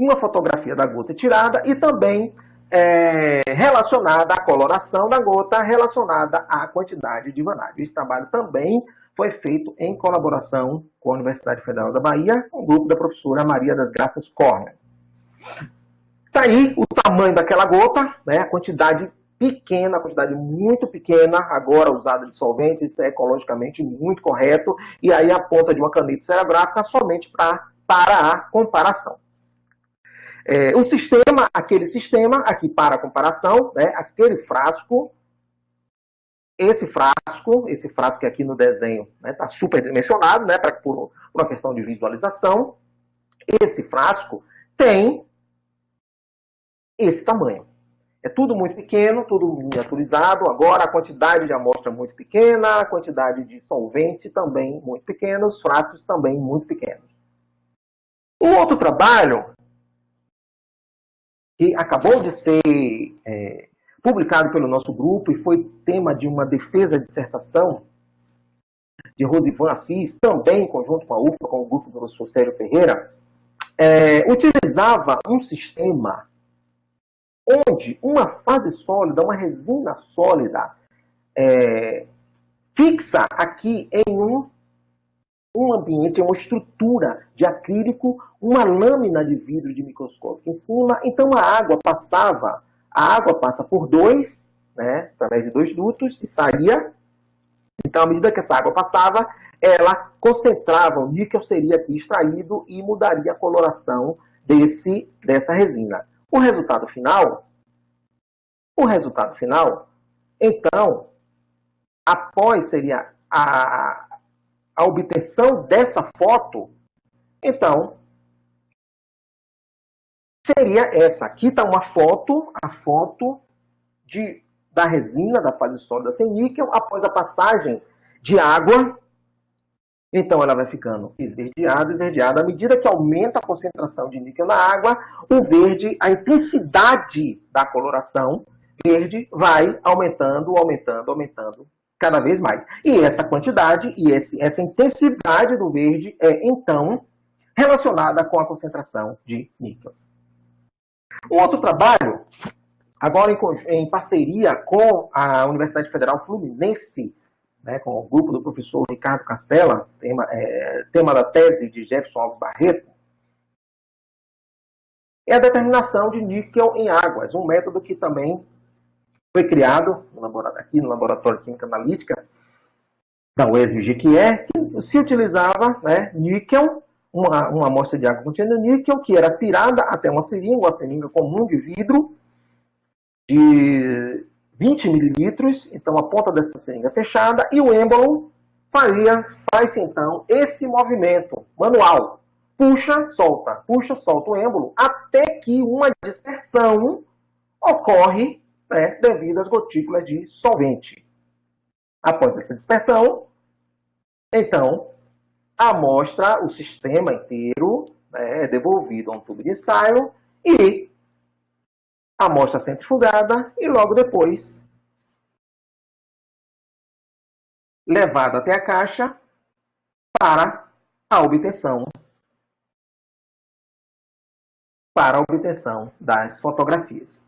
Uma fotografia da gota tirada e também relacionada à coloração da gota, relacionada à quantidade de vanádio. Esse trabalho também foi feito em colaboração com a Universidade Federal da Bahia, com o grupo da professora Maria das Graças Corner. Está aí o tamanho daquela gota, né, a quantidade pequena, a quantidade muito pequena, agora usada de solvente, isso é ecologicamente muito correto, e aí a ponta de uma caneta esferográfica somente para a comparação. Aquele sistema, aqui para a comparação, né, aquele frasco, esse frasco que aqui no desenho está superdimensionado, né, por uma questão de visualização, esse frasco tem esse tamanho. É tudo muito pequeno, tudo miniaturizado. Agora a quantidade de amostra muito pequena, a quantidade de solvente também muito pequena, os frascos também muito pequenos. Um outro trabalho que acabou de ser publicado pelo nosso grupo e foi tema de uma defesa de dissertação de Rosivan Assis, também em conjunto com a UFA, com o grupo do professor Sérgio Ferreira, utilizava um sistema onde uma fase sólida, uma resina sólida, fixa aqui em um ambiente, uma estrutura de acrílico, uma lâmina de vidro de microscópio em cima. Então a água passa por através de dois dutos e saía. Então, à medida que essa água passava, ela concentrava, o níquel seria aqui extraído e mudaria a coloração dessa resina. O resultado final, então, após seria a obtenção dessa foto, então, seria essa. Aqui está uma foto, a foto da resina, da fase sólida sem níquel, após a passagem de água. Então, ela vai ficando esverdeada. À medida que aumenta a concentração de níquel na água, o verde, a intensidade da coloração verde vai aumentando cada vez mais. E essa quantidade e essa intensidade do verde é, então, relacionada com a concentração de níquel. Um outro trabalho, agora em parceria com a Universidade Federal Fluminense, né, com o grupo do professor Ricardo Castella, tema da tese de Jefferson Alves Barreto, é a determinação de níquel em águas, um método que também foi criado aqui no Laboratório de Química Analítica da UESB-Jequié, que se utilizava níquel uma amostra de água contendo níquel, que era aspirada até uma seringa comum de vidro, de 20 mililitros, então a ponta dessa seringa fechada, e o êmbolo faz então esse movimento manual. Puxa, solta o êmbolo, até que uma dispersão ocorre, né, devido às gotículas de solvente. Após essa dispersão, então, a amostra, o sistema inteiro, né, é devolvido a um tubo de ensaio e a amostra centrifugada e logo depois levada até a caixa para a obtenção das fotografias.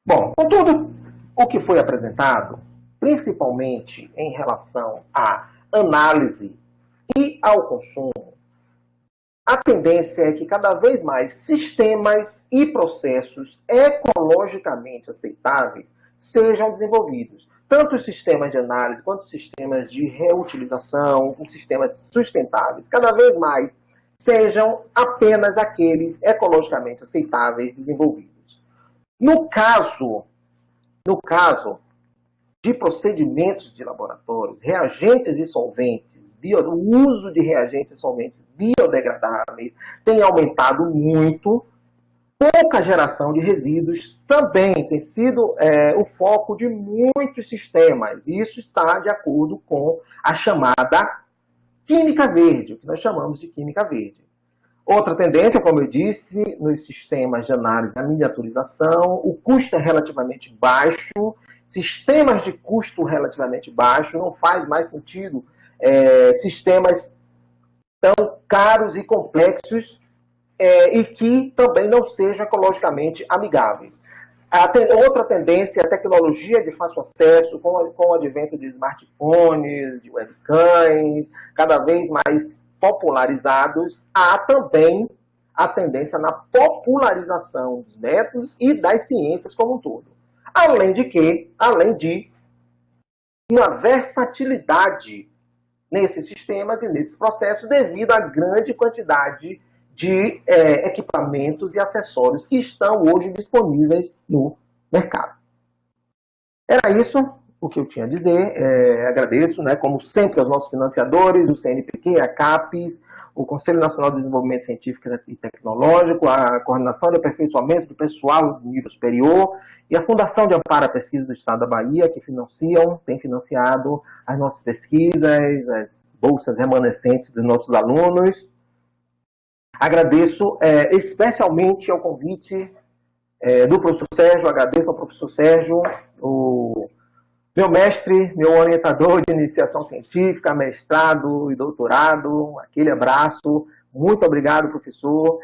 Bom, com tudo o que foi apresentado, principalmente em relação à análise e ao consumo, a tendência é que cada vez mais sistemas e processos ecologicamente aceitáveis sejam desenvolvidos. Tanto os sistemas de análise quanto os sistemas de reutilização, os sistemas sustentáveis, cada vez mais sejam apenas aqueles ecologicamente aceitáveis desenvolvidos. No caso de procedimentos de laboratórios, reagentes e solventes, o uso de reagentes e solventes biodegradáveis tem aumentado muito. Pouca geração de resíduos também tem sido o foco de muitos sistemas. E isso está de acordo com a chamada química verde, o que nós chamamos de química verde. Outra tendência, como eu disse, nos sistemas de análise, a miniaturização, o custo é relativamente baixo. Sistemas de custo relativamente baixo, não faz mais sentido sistemas tão caros e complexos e que também não sejam ecologicamente amigáveis. Outra tendência é a tecnologia de fácil acesso, com o advento de smartphones, de webcams, cada vez mais popularizados. Há também a tendência na popularização dos métodos e das ciências como um todo. Além de uma versatilidade nesses sistemas e nesses processos devido à grande quantidade de equipamentos e acessórios que estão hoje disponíveis no mercado. Era isso o que eu tinha a dizer. Agradeço, né, como sempre, aos nossos financiadores, o CNPq, a CAPES, o Conselho Nacional de Desenvolvimento Científico e Tecnológico, a Coordenação de Aperfeiçoamento do Pessoal do Nível Superior e a Fundação de Amparo à Pesquisa do Estado da Bahia, que tem financiado as nossas pesquisas, as bolsas remanescentes dos nossos alunos. Agradeço especialmente ao convite do professor Sérgio, agradeço ao professor Sérgio, o meu mestre, meu orientador de iniciação científica, mestrado e doutorado. Aquele abraço, muito obrigado, professor.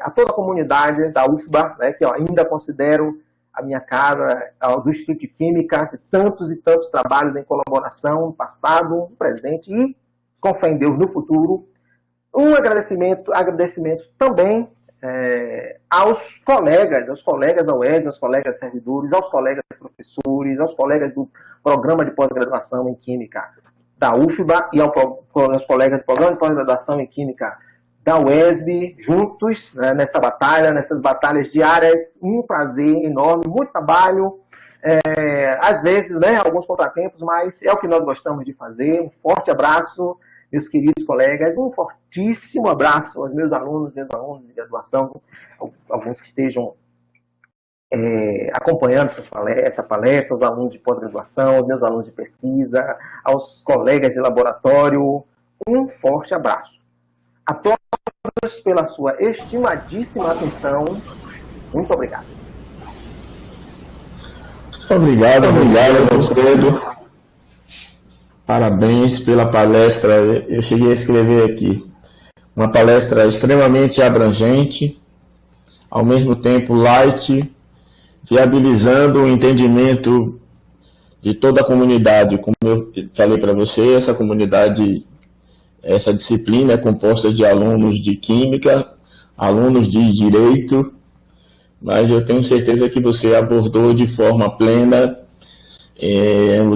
A toda a comunidade da UFBA, né, que eu ainda considero a minha casa, do Instituto de Química, de tantos e tantos trabalhos em colaboração, no passado, no presente e, com fé em Deus, no futuro. Um agradecimento também aos colegas da UERJ, aos colegas servidores, aos colegas professores, aos colegas do programa de pós-graduação em Química da UFBA e aos colegas do programa de pós-graduação em Química da UESB, juntos, né, nessas batalhas diárias. Um prazer enorme, muito trabalho, às vezes, né, alguns contratempos, mas é o que nós gostamos de fazer. Um forte abraço, meus queridos colegas, um fortíssimo abraço aos meus alunos de graduação, alguns que estejam acompanhando essa palestra, aos alunos de pós-graduação, aos meus alunos de pesquisa, aos colegas de laboratório. Um forte abraço. A todos pela sua estimadíssima atenção. Muito obrigado. Obrigado, Alfredo. Parabéns pela palestra. Eu cheguei a escrever aqui. Uma palestra extremamente abrangente, ao mesmo tempo light, viabilizando o entendimento de toda a comunidade. Como eu falei para você, essa comunidade, essa disciplina é composta de alunos de Química, alunos de Direito, mas eu tenho certeza que você abordou de forma plena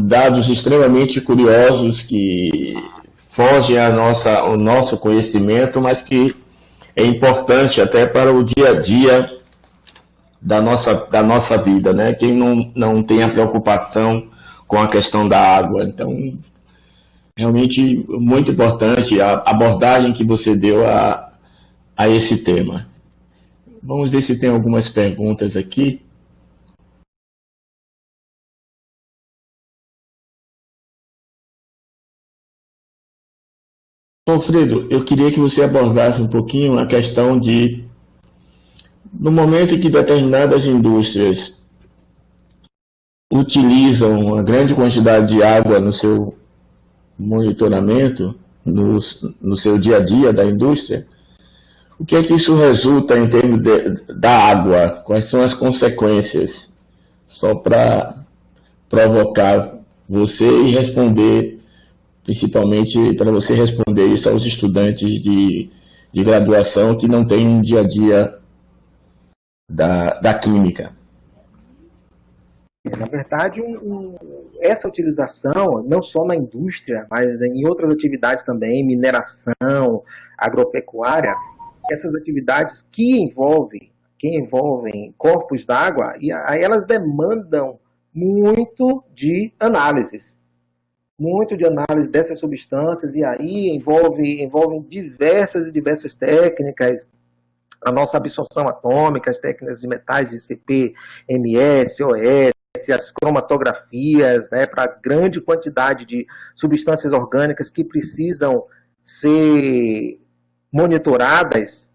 dados extremamente curiosos que fogem ao nosso conhecimento, mas que é importante até para o dia a dia da nossa vida, né? Quem não tem a preocupação com a questão da água. Então, realmente muito importante a abordagem que você deu a esse tema. Vamos ver se tem algumas perguntas aqui. Alfredo, eu queria que você abordasse um pouquinho a questão de, no momento em que determinadas indústrias utilizam uma grande quantidade de água no seu monitoramento, no seu dia a dia da indústria, o que é que isso resulta em termos da água? Quais são as consequências? Só para provocar você e responder, principalmente para você responder isso aos estudantes de graduação que não têm um dia a dia da química. Na verdade, essa utilização, não só na indústria, mas em outras atividades também, mineração, agropecuária, essas atividades que envolvem corpos d'água, e aí elas demandam muito de análise dessas substâncias, e aí envolvem diversas técnicas, a nossa absorção atômica, as técnicas de metais de CP, MS, OS, as cromatografias, né, para grande quantidade de substâncias orgânicas que precisam ser monitoradas.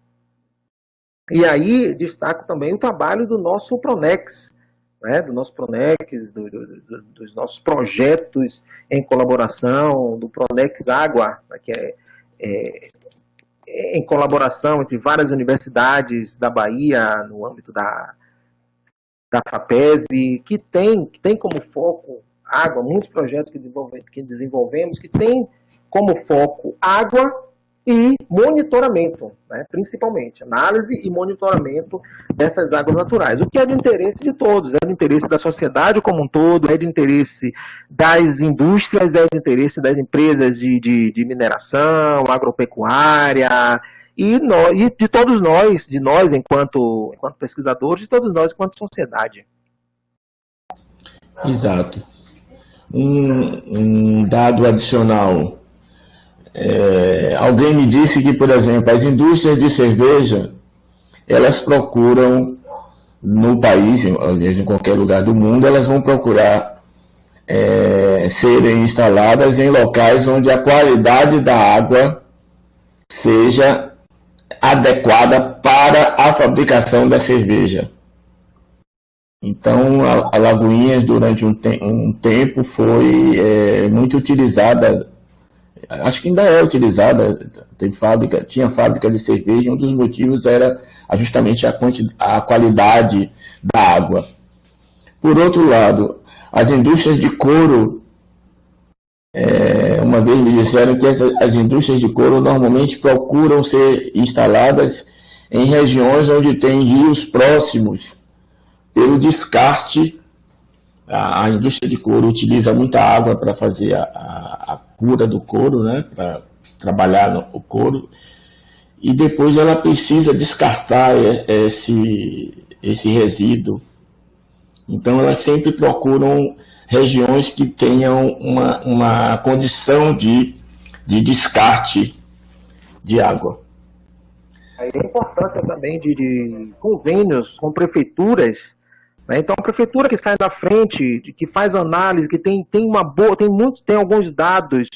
E aí destaco também o trabalho do nosso Pronex, né, dos nossos projetos em colaboração, do Pronex Água, né, que em colaboração entre várias universidades da Bahia, no âmbito da FAPESB, que tem como foco água, muitos projetos que desenvolvemos, que tem como foco água e monitoramento, né, principalmente, análise e monitoramento dessas águas naturais, o que é de interesse de todos, é de interesse da sociedade como um todo, é de interesse das indústrias, é de interesse das empresas de mineração, agropecuária, e de todos nós, enquanto pesquisadores, de todos nós enquanto sociedade. Exato. Um dado adicional. Alguém me disse que, por exemplo, as indústrias de cerveja, elas procuram no país, aliás, em qualquer lugar do mundo, elas vão procurar serem instaladas em locais onde a qualidade da água seja adequada para a fabricação da cerveja. Então, a Lagoinhas, durante um tempo, foi muito utilizada. Acho que ainda é utilizada, tinha fábrica de cerveja, e um dos motivos era justamente a qualidade da água. Por outro lado, as indústrias de couro, uma vez me disseram que as indústrias de couro normalmente procuram ser instaladas em regiões onde tem rios próximos, pelo descarte. A indústria de couro utiliza muita água para fazer a cura do couro, né, para trabalhar o couro, e depois ela precisa descartar esse resíduo. Então elas sempre procuram regiões que tenham uma condição de descarte de água. Aí a importância também de convênios com prefeituras. Então, a prefeitura que sai da frente, que faz análise, que tem alguns dados,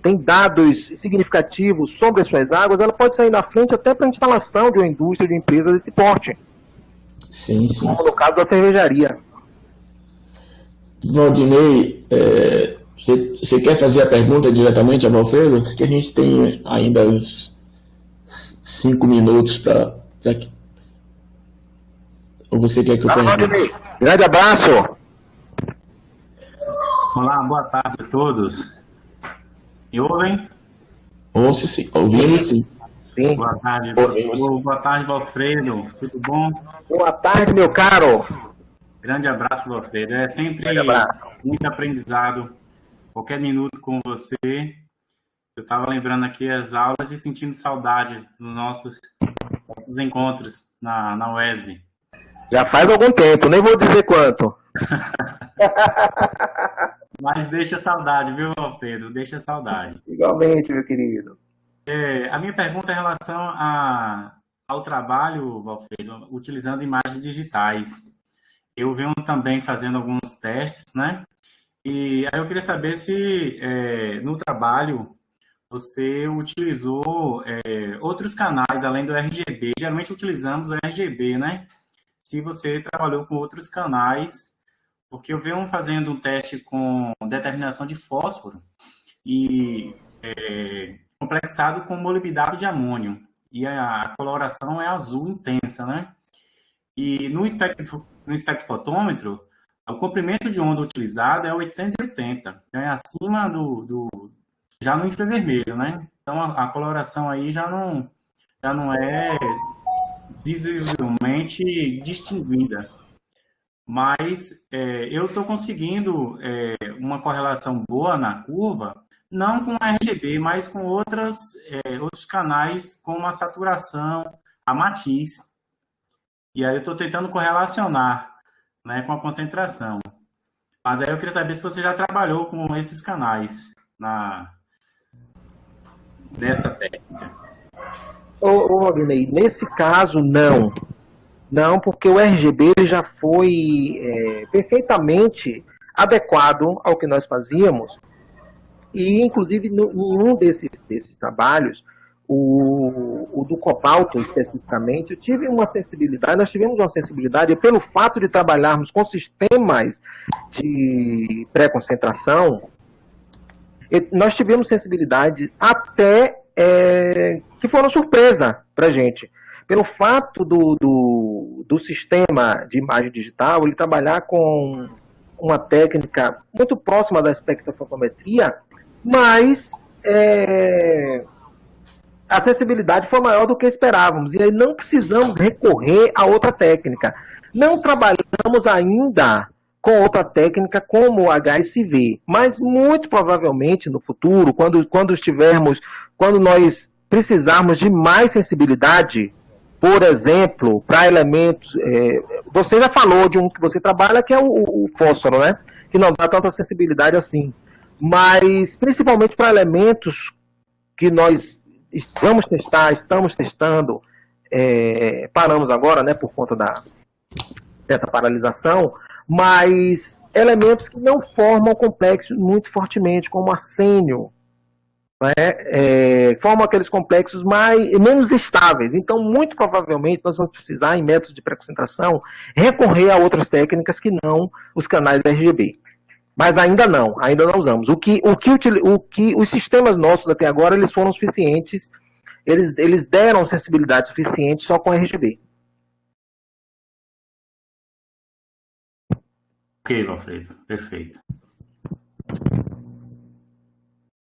tem dados significativos sobre as suas águas, ela pode sair da frente até para a instalação de uma indústria, de uma empresa desse porte. Sim. Como no caso da cervejaria. Valdinei, você quer fazer a pergunta diretamente a Valfredo? Que a gente tem ainda uns 5 minutos para... Ou você quer que eu pergunte? Grande abraço! Olá, boa tarde a todos. Me ouvem? Ouço sim, ouvimos sim. Boa tarde, professor. Boa tarde, Valfredo. Tudo bom? Boa tarde, meu caro. Grande abraço, Valfredo. É sempre muito aprendizado. Qualquer minuto com você Eu estava lembrando aqui as aulas e sentindo saudades dos nossos encontros na UESB. Já faz algum tempo, nem vou dizer quanto. Mas deixa saudade, viu, Alfredo? Deixa saudade. Igualmente, meu querido. A minha pergunta é em relação ao trabalho, Alfredo, utilizando imagens digitais. Eu venho também fazendo alguns testes, né? E aí eu queria saber se no trabalho você utilizou outros canais além do RGB. Geralmente utilizamos o RGB, né? Se você trabalhou com outros canais, porque eu venho fazendo um teste com determinação de fósforo e complexado com molibdato de amônio. E a coloração é azul intensa, né? E no espectrofotômetro, o comprimento de onda utilizado é 880. Então é acima já no infravermelho, né? Então a coloração aí já não é visivelmente distinguida. Mas eu estou conseguindo uma correlação boa na curva, não com RGB, mas com outros canais, como a saturação, a matiz. E aí eu estou tentando correlacionar, né, com a concentração. Mas aí eu queria saber se você já trabalhou com esses canais nessa técnica. Ô, Wagner, nesse caso, não. Não, porque o RGB ele já foi perfeitamente adequado ao que nós fazíamos. E, inclusive, em um desses trabalhos, o do cobalto, especificamente, eu tive uma sensibilidade, nós tivemos uma sensibilidade, pelo fato de trabalharmos com sistemas de pré-concentração, nós tivemos sensibilidade até que foi uma surpresa para a gente. Pelo fato do sistema de imagem digital, ele trabalhar com uma técnica muito próxima da espectrofotometria, mas a sensibilidade foi maior do que esperávamos, e aí não precisamos recorrer a outra técnica. Não trabalhamos ainda com outra técnica como o HSV, mas muito provavelmente no futuro, quando nós precisarmos de mais sensibilidade, por exemplo, para elementos, você já falou de um que você trabalha, que é o fósforo, né? Que não dá tanta sensibilidade assim. Mas, principalmente para elementos que nós estamos testando, paramos agora, né, por conta dessa paralisação, mas elementos que não formam complexos muito fortemente, como arsênio, formam aqueles complexos menos estáveis. Então, muito provavelmente, nós vamos precisar, em métodos de pré-concentração, recorrer a outras técnicas que não os canais RGB. Mas ainda não usamos. Os sistemas nossos até agora, eles foram suficientes, eles deram sensibilidade suficiente só com RGB. Ok, Alfredo, perfeito.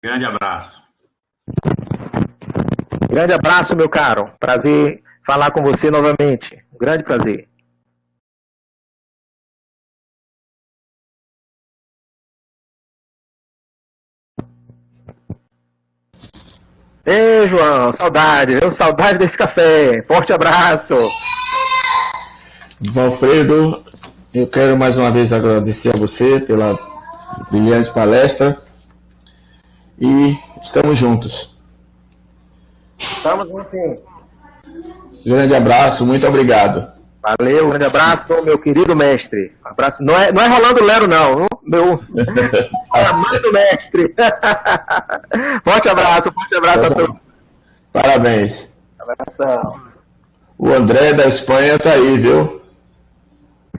Grande abraço. Grande abraço, meu caro. Prazer falar com você novamente. Um grande prazer. Ei, João, saudade desse café. Forte abraço. Valfredo, eu quero mais uma vez agradecer a você pela brilhante palestra e estamos juntos. Estamos juntos. Grande abraço, muito obrigado. Valeu, grande abraço, meu querido mestre. Abraço. Não é Rolando Lero, não. Meu amado mestre. Forte abraço a todos. Parabéns. Abração. O André da Espanha tá aí, viu?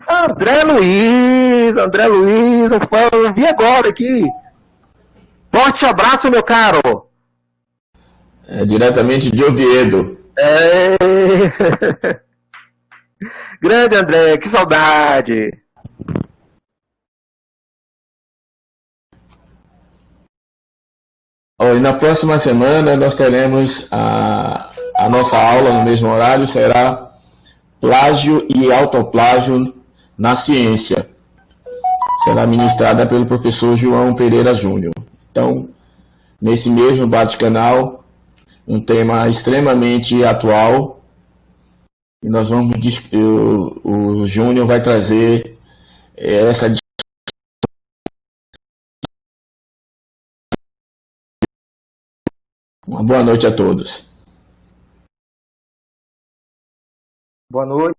André Luiz, eu vi agora aqui. Forte abraço, meu caro. Diretamente de Oviedo. Grande André, que saudade. E na próxima semana nós teremos a nossa aula no mesmo horário, será Plágio e Autoplágio na Ciência. Será ministrada pelo professor João Pereira Júnior. Então, nesse mesmo bate-canal, um tema extremamente atual. E nós vamos, o Júnior vai trazer essa. Uma boa noite a todos. Boa noite.